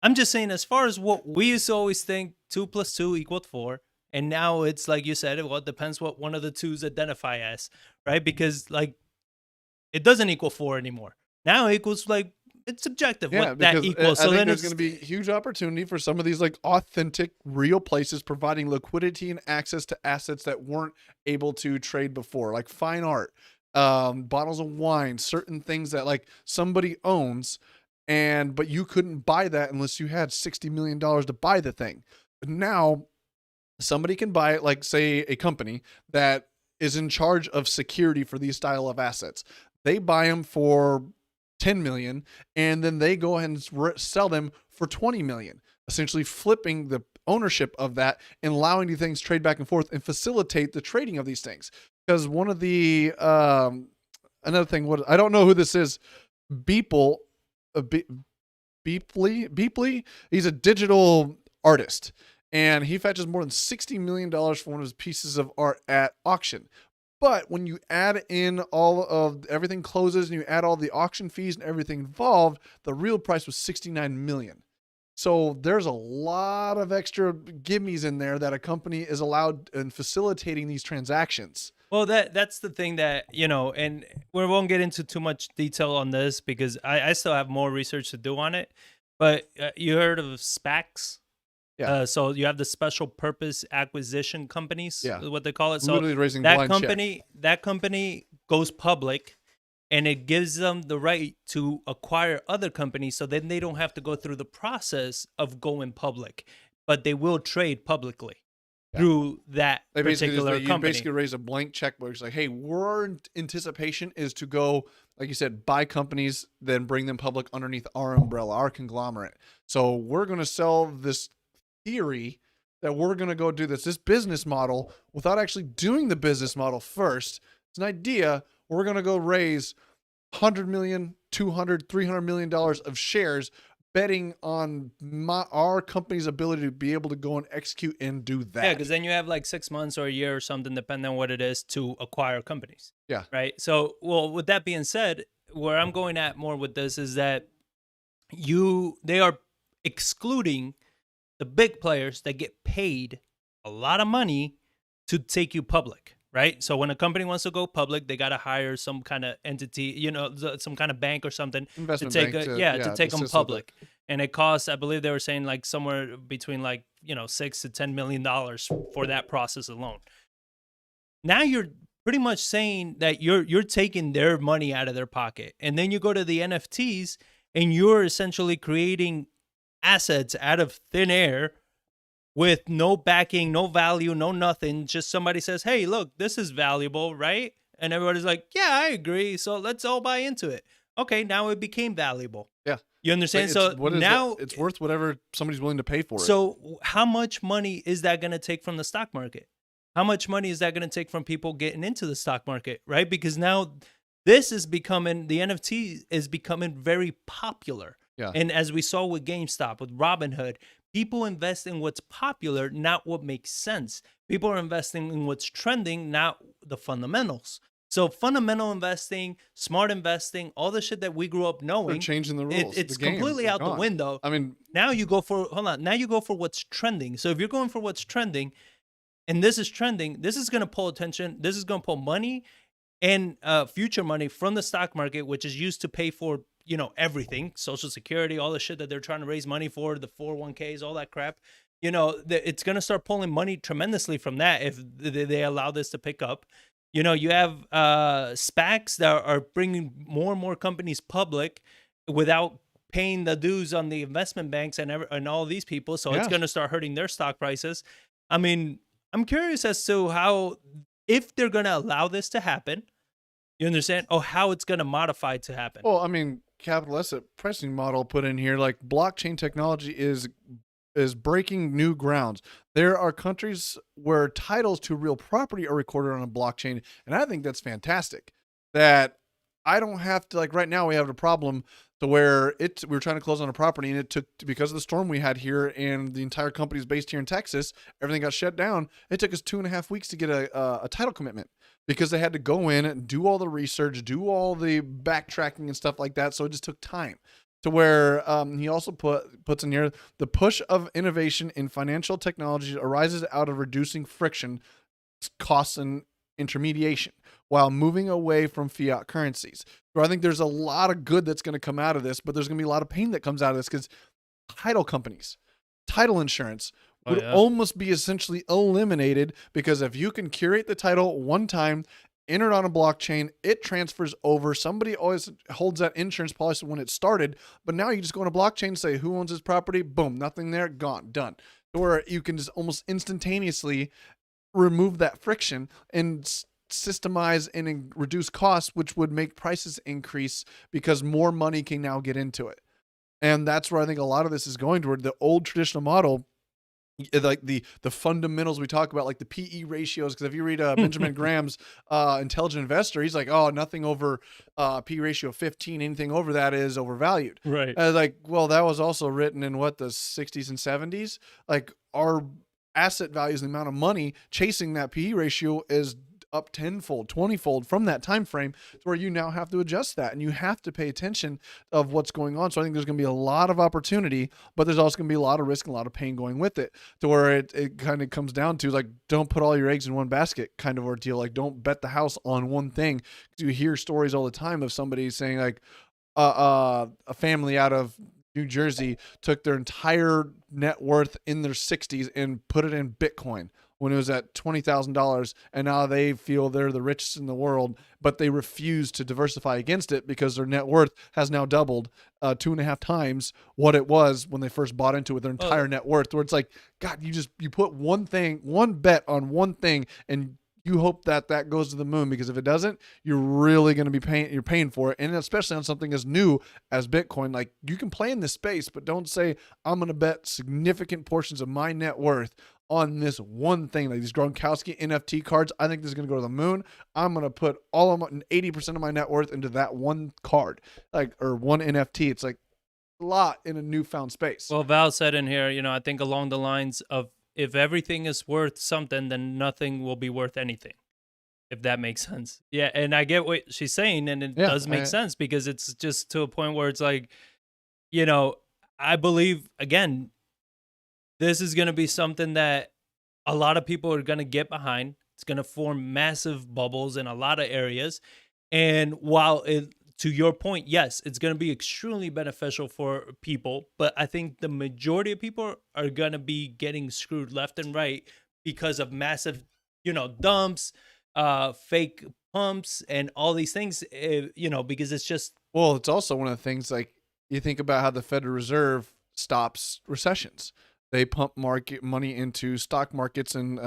I'm just saying, as far as what we used to always think, 2 + 2 = 4. And now it's like you said, well, it depends what one of the twos identify as, right? Because like it doesn't equal 4 anymore. Now it equals like it's subjective what that equals. So then there's going to be huge opportunity for some of these like authentic, real places providing liquidity and access to assets that weren't able to trade before, like fine art, bottles of wine, certain things that like somebody owns, but you couldn't buy that unless you had $60 million to buy the thing. But now somebody can buy it, like say a company that is in charge of security for these style of assets. They buy them for 10 million and then they go ahead and sell them for 20 million, essentially flipping the ownership of that and allowing these things trade back and forth and facilitate the trading of these things. Because one of the another thing, what I don't know who this is, Beeple, Beepley, he's a digital artist and he fetches more than $60 million for one of his pieces of art at auction. But when you add in all of everything closes and you add all the auction fees and everything involved, the real price was $69 million. So there's a lot of extra gimmies in there that a company is allowed in facilitating these transactions. Well, that's the thing that, you know, and we won't get into too much detail on this because I still have more research to do on it. But you heard of SPACs? Yeah. So you have the special purpose acquisition companies, Yeah. what they call it. So Literally raising that blind company goes public and it gives them the right to acquire other companies. So then they don't have to go through the process of going public, but they will trade publicly through that particular company. You basically raise a blank check where it's like, hey, our anticipation is to go, like you said, buy companies, then bring them public underneath our umbrella, our conglomerate. So we're going to sell this theory that we're going to go do this business model without actually doing the business model first. It's an idea. We're going to go raise 100 million, 200, 300 million dollars of shares, betting on our company's ability to be able to go and execute and do that. Yeah, because then you have like 6 months or a year or something, depending on what it is, to acquire companies. Yeah. Right. So, well, with that being said, where I'm going at more with this is that they are excluding the big players that get paid a lot of money to take you public, right? So when a company wants to go public, they got to hire some kind of entity, you know, some kind of bank or something Investment to take bank to take them assist with public. And it costs, I believe they were saying like somewhere between like, you know, $6 to $10 million for that process alone. Now you're pretty much saying that you're taking their money out of their pocket. And then you go to the NFTs and you're essentially creating assets out of thin air with no backing, no value, no nothing. Just somebody says, hey, look, this is valuable, right? And everybody's like, yeah, I agree. So let's all buy into it. Okay, now it became valuable. Yeah. You understand? So now it's worth whatever somebody's willing to pay for it. So how much money is that going to take from the stock market? How much money is that going to take from people getting into the stock market, right? Because now this is becoming, the NFT is becoming very popular. Yeah. And as we saw with GameStop, with Robinhood, people invest in what's popular, not what makes sense. People are investing in what's trending, not the fundamentals. So fundamental investing, smart investing, all the shit that we grew up They're knowing, changing the rules. it's the game completely is out the gone. window. I mean, Now you go for hold on. Now you go for what's trending. So if you're going for what's trending, and this is trending, this is going to pull attention. This is going to pull money and future money from the stock market, which is used to pay for everything, Social Security, all the shit that they're trying to raise money for, the 401ks, all that crap. It's going to start pulling money tremendously from that if they allow this to pick up. You have SPACs that are bringing more and more companies public without paying the dues on the investment banks and all these people. So it's Yeah. going to start hurting their stock prices. I mean, I'm curious as to how, if they're going to allow this to happen, you understand? Oh, how it's going to modify to happen. well, I mean, capital asset pricing model put in here, like blockchain technology is breaking new grounds. There are countries where titles to real property are recorded on a blockchain, and I think that's fantastic. That I don't have to, like, right now we have a problem to where we were trying to close on a property, and it took, because of the storm we had here and the entire company is based here in Texas, everything got shut down. It took us 2.5 weeks to get a title commitment because they had to go in and do all the research, do all the backtracking and stuff like that. So it just took time. To where he also puts in here, the push of innovation in financial technology arises out of reducing friction, costs, and intermediation while moving away from fiat currencies. So I think there's a lot of good that's going to come out of this, but there's going to be a lot of pain that comes out of this because title companies, title insurance would almost be essentially eliminated, because if you can curate the title one time, enter it on a blockchain, it transfers over. Somebody always holds that insurance policy when it started, but now you just go on a blockchain, say who owns this property, boom, nothing there, gone, done. Or you can just almost instantaneously remove that friction and systemize and reduce costs, which would make prices increase because more money can now get into it. And that's where I think a lot of this is going toward. The old traditional model, like the fundamentals we talk about, like the PE ratios, because if you read Benjamin Graham's Intelligent Investor, he's like, oh, nothing over PE ratio 15, anything over that is overvalued. Right. Like, well, that was also written in what, the 60s and 70s. Like, our asset values, the amount of money chasing that PE ratio is up 10-fold, 20-fold from that time frame, to where you now have to adjust that and you have to pay attention of what's going on. So I think there's going to be a lot of opportunity, but there's also going to be a lot of risk and a lot of pain going with it, to where it kind of comes down to, like, don't put all your eggs in one basket kind of ordeal. Like, don't bet the house on one thing. You hear stories all the time of somebody saying, like, a family out of New Jersey took their entire net worth in their 60s and put it in Bitcoin when it was at $20,000, and now they feel they're the richest in the world, but they refuse to diversify against it because their net worth has now doubled 2.5 times what it was when they first bought into it, their entire net worth. Where it's like, God, you put one bet on one thing, and you hope that goes to the moon, because if it doesn't, you're really going to be paying for it. And especially on something as new as Bitcoin, like, you can play in this space, but don't say, I'm going to bet significant portions of my net worth on this one thing. Like these Gronkowski NFT cards, I think this is going to go to the moon. I'm going to put 80% of my net worth into that one card, or one NFT. It's like a lot in a newfound space. Well, Val said in here, I think along the lines of, if everything is worth something, then nothing will be worth anything, if that makes sense. Yeah, and I get what she's saying, and it does make sense, because it's just to a point where it's like, I believe, again, this is going to be something that a lot of people are going to get behind. It's going to form massive bubbles in a lot of areas. And while to your point, yes, it's going to be extremely beneficial for people, but I think the majority of people are going to be getting screwed left and right because of massive, dumps, fake pumps, and all these things, because it's just... Well, it's also one of the things, like, you think about how the Federal Reserve stops recessions. They pump market money into stock markets and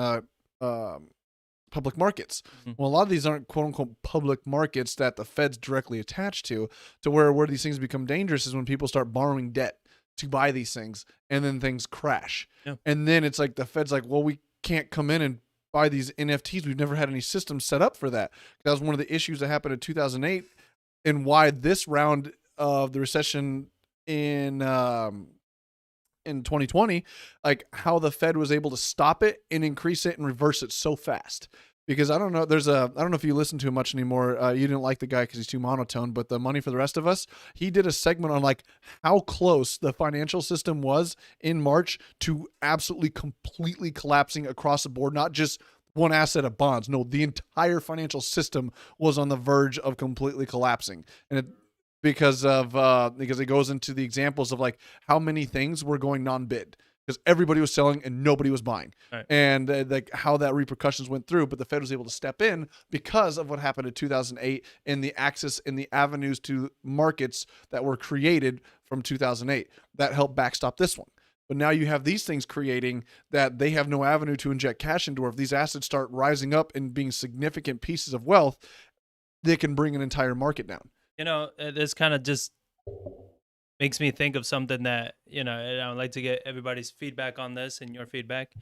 public markets. Mm-hmm. Well, a lot of these aren't quote unquote public markets that the Fed's directly attached to where these things become dangerous is when people start borrowing debt to buy these things, and then things crash. Yeah. And then it's like the Fed's like, well, we can't come in and buy these NFTs. We've never had any systems set up for that. That was one of the issues that happened in 2008, and why this round of the recession in 2020, like how the Fed was able to stop it and increase it and reverse it so fast, because I don't know. I don't know if you listen to him much anymore. You didn't like the guy because he's too monotone. But the Money for the Rest of Us, he did a segment on like how close the financial system was in March to absolutely completely collapsing across the board. Not just one asset of bonds. No, the entire financial system was on the verge of completely collapsing, and because it goes into the examples of like how many things were going non-bid because everybody was selling and nobody was buying, Right. and like how that repercussions went through. But the Fed was able to step in because of what happened in 2008 and the access and the avenues to markets that were created from 2008 that helped backstop this one. But now you have these things creating that they have no avenue to inject cash into, or if these assets start rising up and being significant pieces of wealth, they can bring an entire market down. This kind of just makes me think of something that, and I would like to get everybody's feedback on this and your feedback.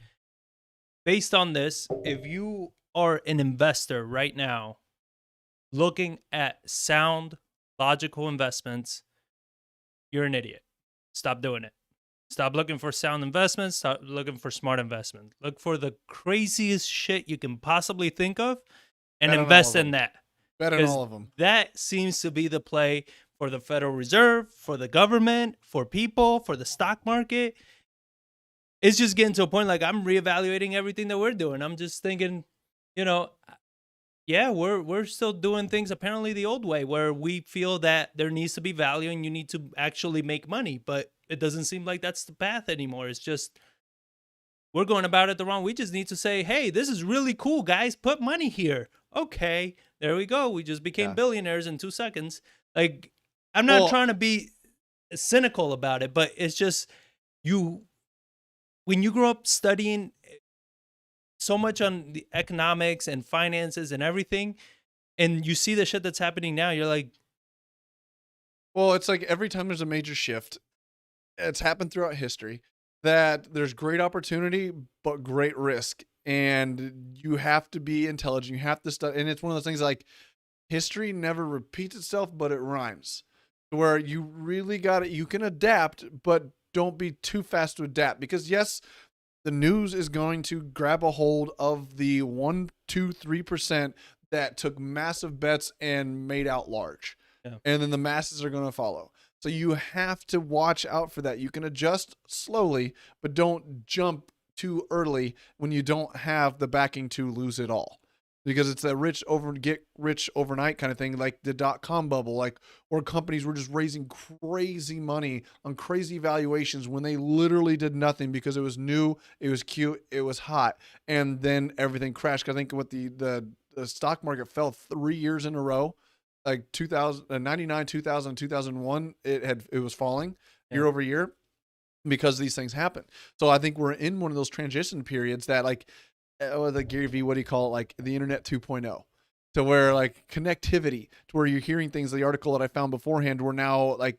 Based on this, if you are an investor right now looking at sound, logical investments, you're an idiot. Stop doing it. Stop looking for sound investments. Stop looking for smart investments. Look for the craziest shit you can possibly think of and Bet on all invest of in them. that. Bet on 'Cause all of them. that seems to be the play for the Federal Reserve, for the government, for people, for the stock market. It's just getting to a point like I'm reevaluating everything that we're doing. I'm just thinking, yeah, we're still doing things apparently the old way where we feel that there needs to be value and you need to actually make money, but it doesn't seem like that's the path anymore. It's just we're going about it the wrong. We just need to say, hey, this is really cool, guys. Put money here. Okay, there we go. We just became Yeah. billionaires in 2 seconds. Like, I'm not Well- trying to be cynical about it, but it's just when you grow up studying so much on the economics and finances and everything, and you see the shit that's happening now, you're like, Well, it's like every time there's a major shift, it's happened throughout history, that there's great opportunity but great risk, and you have to be intelligent. You have to study, and it's one of those things like history never repeats itself, but it rhymes. Where you really got it, you can adapt, but don't be too fast to adapt because yes, the news is going to grab a hold of the 1, 2, 3% that took massive bets and made out large. Yeah. And then the masses are going to follow. So you have to watch out for that. You can adjust slowly, but don't jump too early when you don't have the backing to lose it all. Because it's that get rich overnight kind of thing, like the .com bubble, like where companies were just raising crazy money on crazy valuations when they literally did nothing because it was new, it was cute, it was hot, and then everything crashed. I think what the stock market fell 3 years in a row, like 2099, 2000, 2001, it was falling year over year because these things happen. So I think we're in one of those transition periods that like. The Gary V, what do you call it? Like the internet 2.0, to where like connectivity, to where you're hearing things. The article that I found beforehand, where now like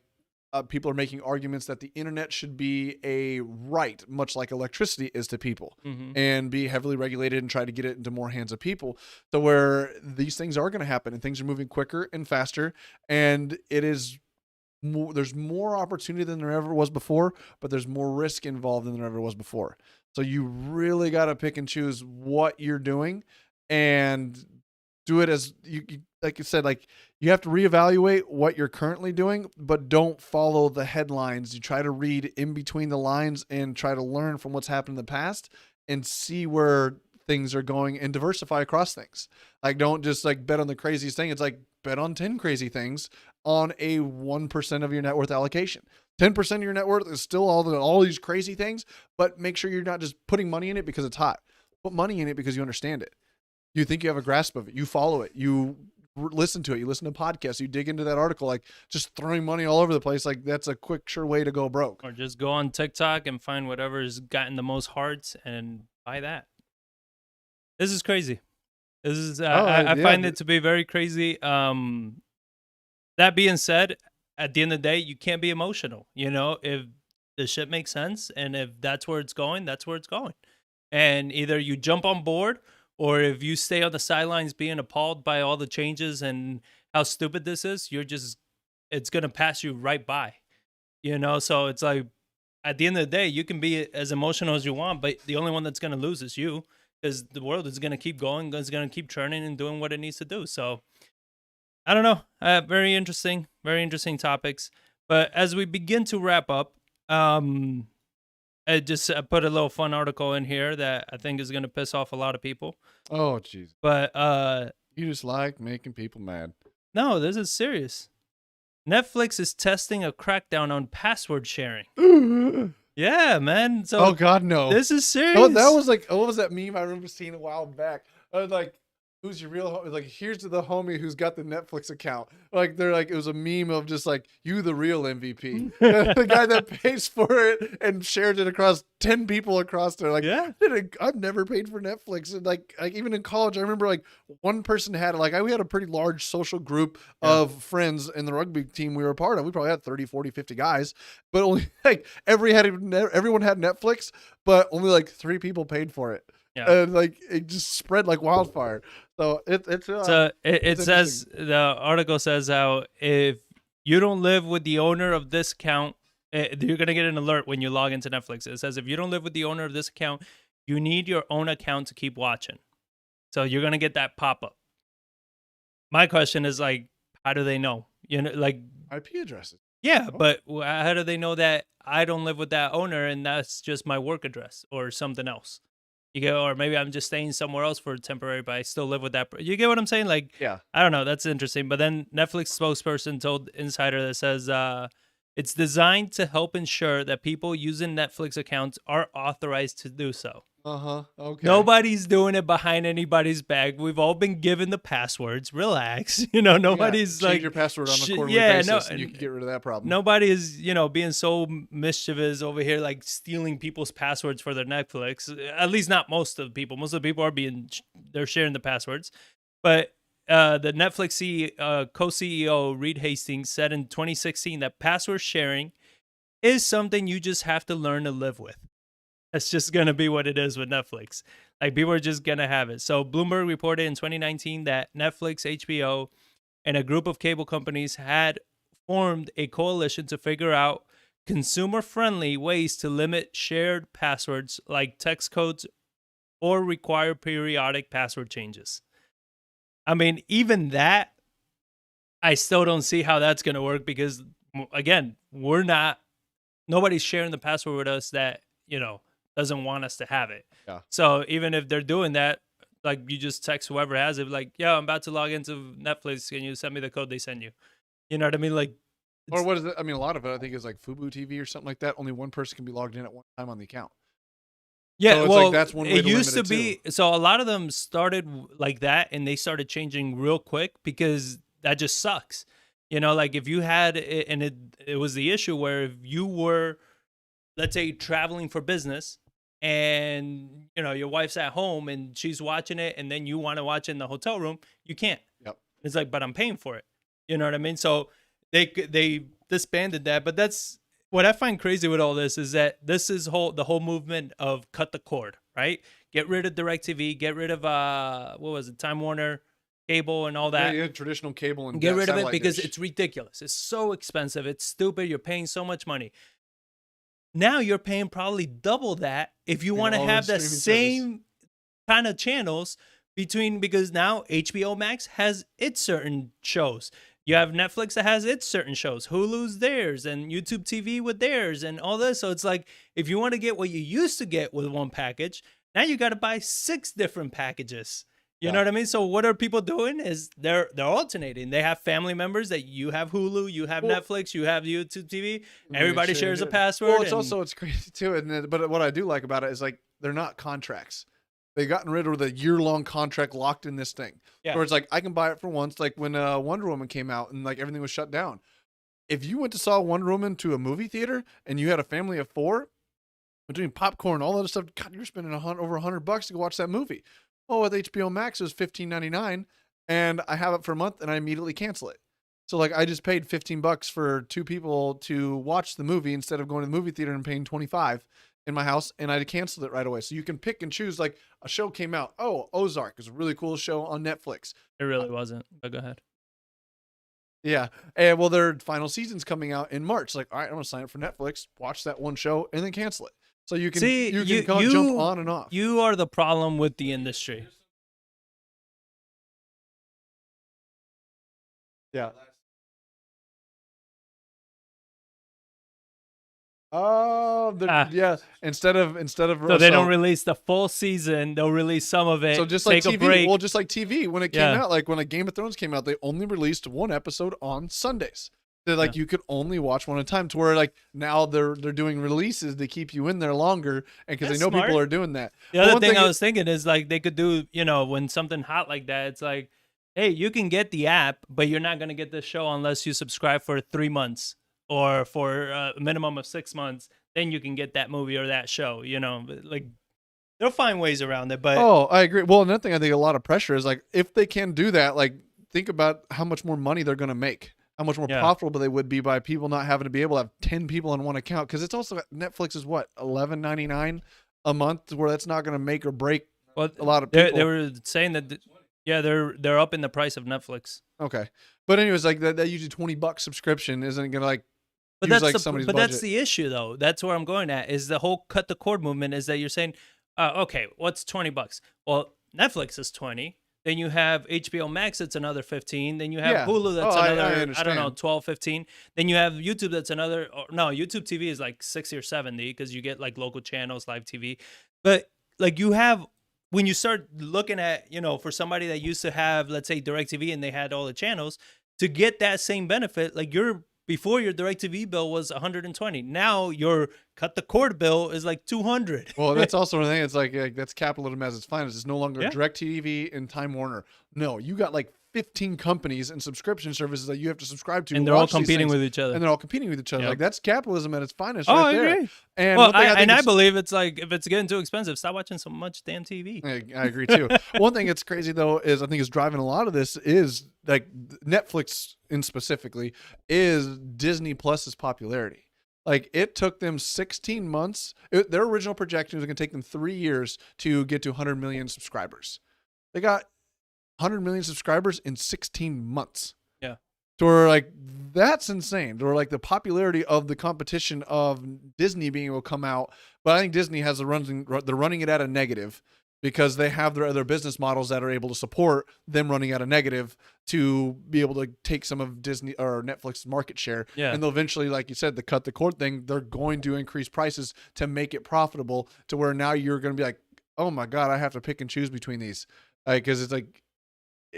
people are making arguments that the internet should be a right, much like electricity is to people, and be heavily regulated and try to get it into more hands of people. So where these things are going to happen and things are moving quicker and faster, and it is. There's more opportunity than there ever was before, but there's more risk involved than there ever was before. So you really got to pick and choose what you're doing and do it as you like you said, like you have to reevaluate what you're currently doing, but don't follow the headlines. You try to read in between the lines and try to learn from what's happened in the past and see where things are going and diversify across things. Like don't just like bet on the craziest thing. It's like bet on 10 crazy things on a 1% of your net worth allocation. 10% of your net worth is still all these crazy things, but make sure you're not just putting money in it because it's hot. Put money in it because you understand it. You think you have a grasp of it. You follow it. You listen to it. You listen to podcasts. You dig into that article. Like just throwing money all over the place. Like that's a quick, sure way to go broke. Or just go on TikTok and find whatever's gotten the most hearts and buy that. This is crazy. This is I find it to be very crazy. That being said, at the end of the day, you can't be emotional. If the shit makes sense and if that's where it's going, that's where it's going. And either you jump on board or if you stay on the sidelines being appalled by all the changes and how stupid this is, it's going to pass you right by. So it's like at the end of the day, you can be as emotional as you want, but the only one that's going to lose is you. because the world is going to keep going, it's going to keep churning and doing what it needs to do. So I don't know. Very interesting topics. But as we begin to wrap up, I put a little fun article in here that I think is going to piss off a lot of people. Oh, jeez. But You just like making people mad. no, this is serious. Netflix is testing a crackdown on password sharing. Yeah, man. So Oh God, no. this is serious. Oh, that was like, what was that meme I remember seeing a while back? Like, who's your real homie? Like, here's to the homie who's got the Netflix account. Like, they're like, it was a meme of just like, you the real MVP. The guy that pays for it and shares it across 10 people across there. Like, Yeah. I've never paid for Netflix. And like even in college, I remember like one person had like, we had a pretty large social group of friends in the rugby team we were a part of. We probably had 30, 40, 50 guys, but only like everyone had Netflix, but only like 3 people paid for it. Yeah. And like it just spread like wildfire. So it says, the article says how if you don't live with the owner of this account, you're gonna get an alert when you log into Netflix. It says if you don't live with the owner of this account, you need your own account to keep watching. So you're gonna get that pop up. My question is like, how do they know? You know, like IP addresses. yeah, but how do they know that I don't live with that owner and that's just my work address or something else? You get, or maybe I'm just staying somewhere else for temporary, but I still live with that. You get what I'm saying? Like, Yeah. I don't know. That's interesting. But then Netflix spokesperson told Insider that says it's designed to help ensure that people using Netflix accounts are authorized to do so. Okay. Nobody's doing it behind anybody's back. We've all been given the passwords. Relax. You know, nobody's Change like your password on a quarterly basis, and you can get rid of that problem. nobody is, being so mischievous over here, like stealing people's passwords for their Netflix. At least not most of the people. Most of the people they're sharing the passwords. But the Netflix co-CEO Reed Hastings said in 2016 that password sharing is something you just have to learn to live with. That's just going to be what it is with Netflix. Like, people are just going to have it. So Bloomberg reported in 2019 that Netflix, HBO, and a group of cable companies had formed a coalition to figure out consumer-friendly ways to limit shared passwords like text codes or require periodic password changes. I mean, even that, I still don't see how that's going to work because, again, nobody's sharing the password with us that, doesn't want us to have it. Yeah. So even if they're doing that, like, you just text whoever has it, like, yo, I'm about to log into Netflix. Can you send me the code they send you? You know what I mean? Like, or what is it? I mean, a lot of it, I think, is like Fubo TV or something like that. Only one person can be logged in at one time on the account. yeah, So it's well, like that's one way it to used to limit it, be. So a lot of them started like that, and they started changing real quick because that just sucks. Like if you had it, and it was the issue where if you were, let's say, traveling for business, and your wife's at home and she's watching it, and then you want to watch it in the hotel room, you can't. Yep. It's like, but I'm paying for it. You know what I mean? So they disbanded that. But that's what I find crazy with all this is that this is the whole movement of cut the cord, right? Get rid of DirecTV, get rid of what was it, Time Warner cable and all that. Yeah, traditional cable and get rid of it satellite because dish. it's ridiculous. It's so expensive. It's stupid. You're paying so much money. Now you're paying probably double that if you want to have the same kind of channels because now HBO Max has its certain shows. You have Netflix that has its certain shows, Hulu's theirs, and YouTube TV with theirs, and all this. So it's like, if you want to get what you used to get with one package, now you got to buy 6 different packages. You know what I mean? So what are people doing is they're alternating. They have family members that you have Hulu, you have Netflix, you have YouTube TV. Everybody shares a password. Well, it's crazy too. But what I do like about it is like they're not contracts. They've gotten rid of the year-long contract locked in this thing. Yeah. Where it's like I can buy it for once. Like when Wonder Woman came out and like everything was shut down. If you went to saw Wonder Woman to a movie theater and you had a family of 4, between popcorn, all that stuff, God, you're spending over $100 to go watch that movie. Oh, with HBO Max, it was $15.99, and I have it for a month, and I immediately cancel it. So, like, I just paid $15 for 2 people to watch the movie instead of going to the movie theater and paying $25 in my house, and I canceled it right away. So you can pick and choose. Like, a show came out. Oh, Ozark is a really cool show on Netflix. It really wasn't, but go ahead. Yeah. And, well, their final season's coming out in March. Like, all right, I'm going to sign up for Netflix, watch that one show, and then cancel it. so you can See, jump on and off. You are the problem with the industry. Yeah. Yeah. Instead of So they don't release the full season. They'll release some of it. So just take like a TV, break. well, just like TV when it came out, like when a Game of Thrones came out, they only released one episode on Sundays. They're like you could only watch one at a time. To where like now they're doing releases to keep you in there longer, and because they know smart. people are doing that. The other thing I was thinking is like they could do, when something hot like that, it's like, hey, you can get the app, but you're not gonna get the show unless you subscribe for 3 months or for a minimum of 6 months. Then you can get that movie or that show. Like they'll find ways around it. But I agree. Well, another thing I think a lot of pressure is like if they can do that, like think about how much more money they're gonna make. How much more profitable they would be by people not having to be able to have 10 people on one account. Because it's also Netflix is what, $11.99 a month, where that's not going to make or break a lot of people. They were saying that, they're up in the price of Netflix. Okay, but anyways, like that usually $20 subscription isn't going to like. But that's that's the issue though. That's where I'm going at. Is the whole cut the cord movement is that you're saying, okay, what's $20? Well, Netflix is 20. Then you have HBO Max, that's another 15. Then you have Hulu, that's another, I don't know, 12, 15. Then you have YouTube, that's another, YouTube TV is like 60 or 70 because you get like local channels, live TV. But like you have, when you start looking at, for somebody that used to have, let's say DirecTV and they had all the channels, to get that same benefit, like before your DirecTV bill was 120. Now your cut the cord bill is like 200. Well, that's also the thing. It's like that's capitalism as its finest. It's no longer DirecTV and Time Warner. No, you got like 15 companies and subscription services that you have to subscribe to, and they're all competing with each other. And they're all competing with each other. Yep. Like that's capitalism at its finest. Oh, right I there. agree. And well, I believe it's like if it's getting too expensive, stop watching so much damn TV. I agree too. One thing that's crazy though is I think is driving a lot of this is like Netflix in specifically is Disney Plus's popularity. Like it took them 16 months. Their original projection was going to take them 3 years to get to 100 million subscribers. They got 100 million subscribers in 16 months. Yeah. So we're like, that's insane. Or like the popularity of the competition of Disney being able to come out. But I think Disney has they're running it at a negative because they have their other business models that are able to support them running at a negative to be able to take some of Disney or Netflix's market share. Yeah. And they'll eventually, like you said, the cut the cord thing, they're going to increase prices to make it profitable to where now you're going to be like, oh my God, I have to pick and choose between these. Because it's like,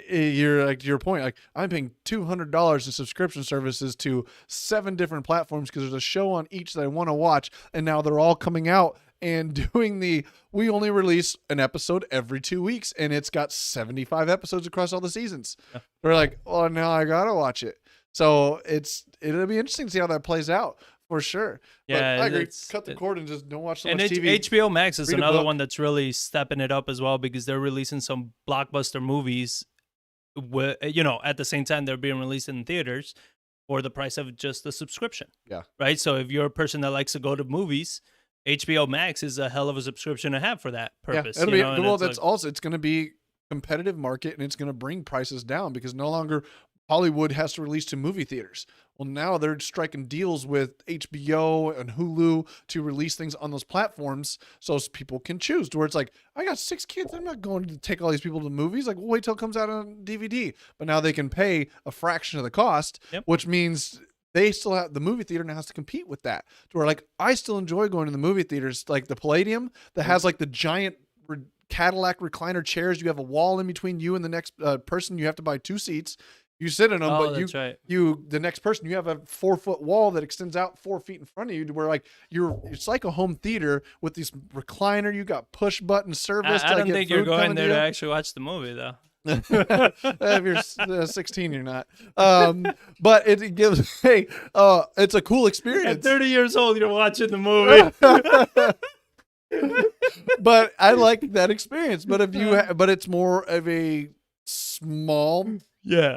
you're like to your point, like I'm paying $200 in subscription services to 7 different platforms because there's a show on each that I want to watch, and now they're all coming out and doing we only release an episode every 2 weeks, and it's got 75 episodes across all the seasons. Yeah. We're like, well, now I gotta watch it. So it'll be interesting to see how that plays out. For sure. Yeah, but I agree. Cut the cord and just don't watch so much TV. And HBO Max is another one that's really stepping it up as well because they're releasing some blockbuster movies. At the same time they're being released in theaters for the price of just the subscription. Yeah. Right. So if you're a person that likes to go to movies, HBO Max is a hell of a subscription to have for that purpose. Yeah, it's going to be competitive market, and it's going to bring prices down because no longer Hollywood has to release to movie theaters. Well, now they're striking deals with HBO and Hulu to release things on those platforms so people can choose. To where it's like, I got 6 kids. I'm not going to take all these people to the movies. Like, we'll wait till it comes out on DVD. But now they can pay a fraction of the cost, which means they still have the movie theater now has to compete with that. To where like, I still enjoy going to the movie theaters, like the Palladium that has like the giant Cadillac recliner chairs. You have a wall in between you and the next person. You have to buy 2 seats. You sit in them, but the next person, you have a 4-foot wall that extends out 4 feet in front of you to where like it's like a home theater with this recliner. You got push button service. I don't think you're going there to actually watch the movie though. If you're 16, you're not. But it gives, it's a cool experience. At 30 years old, you're watching the movie. But I like that experience. But but it's more of a small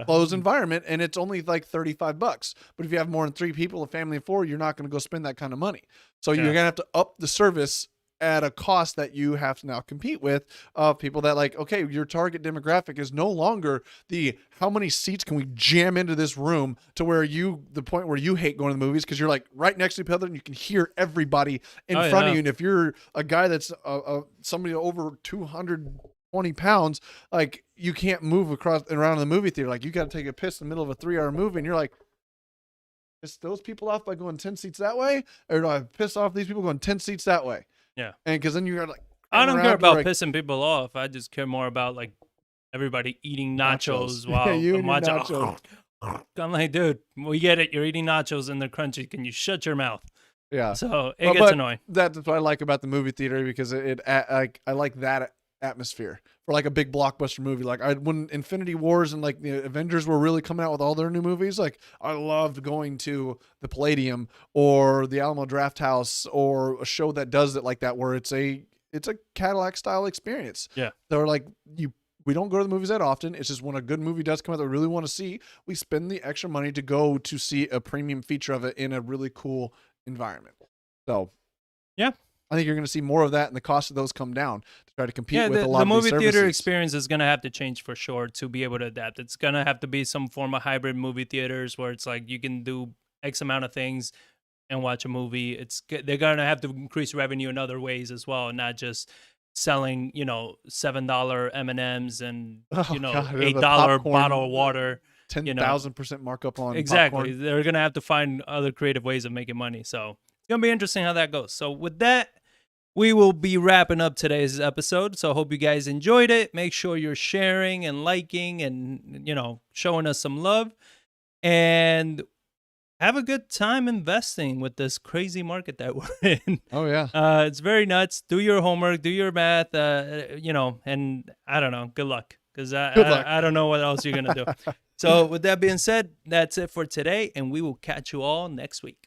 closed environment, and it's only like $35. But if you have more than 3 people, a family of 4, you're not going to go spend that kind of money. So you're going to have to up the service at a cost that you have to now compete with people that like, okay, your target demographic is no longer the how many seats can we jam into this room to where the point where you hate going to the movies because you're like right next to each other and you can hear everybody in front of you. And if you're a guy that's somebody over 220 pounds, like you can't move across and around the movie theater. Like you got to take a piss in the middle of a 3-hour movie and you're like, piss those people off by going 10 seats that way, or do I piss off these people going 10 seats that way? Yeah. And because then you're like, I don't care about pissing people off. I just care more about like everybody eating nachos while I'm watching. Nachos. I'm like, dude, we get it. You're eating nachos and they're crunchy. Can you shut your mouth? Yeah. So it gets annoying. That's what I like about the movie theater because I like that atmosphere for like a big blockbuster movie. Like when Infinity Wars and like the Avengers were really coming out with all their new movies, like I loved going to the Palladium or the Alamo Draft House or a show that does it like that, where it's a Cadillac style experience. Yeah. They're like, we don't go to the movies that often. It's just when a good movie does come out that we really want to see, we spend the extra money to go to see a premium feature of it in a really cool environment. So yeah, I think you're going to see more of that, and the cost of those come down to try to compete with a lot of these services. The movie theater experience is going to have to change for sure to be able to adapt. It's going to have to be some form of hybrid movie theaters where it's like you can do X amount of things and watch a movie. They're going to have to increase revenue in other ways as well, not just selling, $7 M&Ms and $8 bottle of water. 10,000% markup on exactly. popcorn. They're going to have to find other creative ways of making money. So it's going to be interesting how that goes. So with that, we will be wrapping up today's episode. So I hope you guys enjoyed it. Make sure you're sharing and liking and, showing us some love. And have a good time investing with this crazy market that we're in. Oh, yeah. It's very nuts. Do your homework. Do your math, and I don't know. Good luck. Because I don't know what else you're going to do. So with that being said, that's it for today. And we will catch you all next week.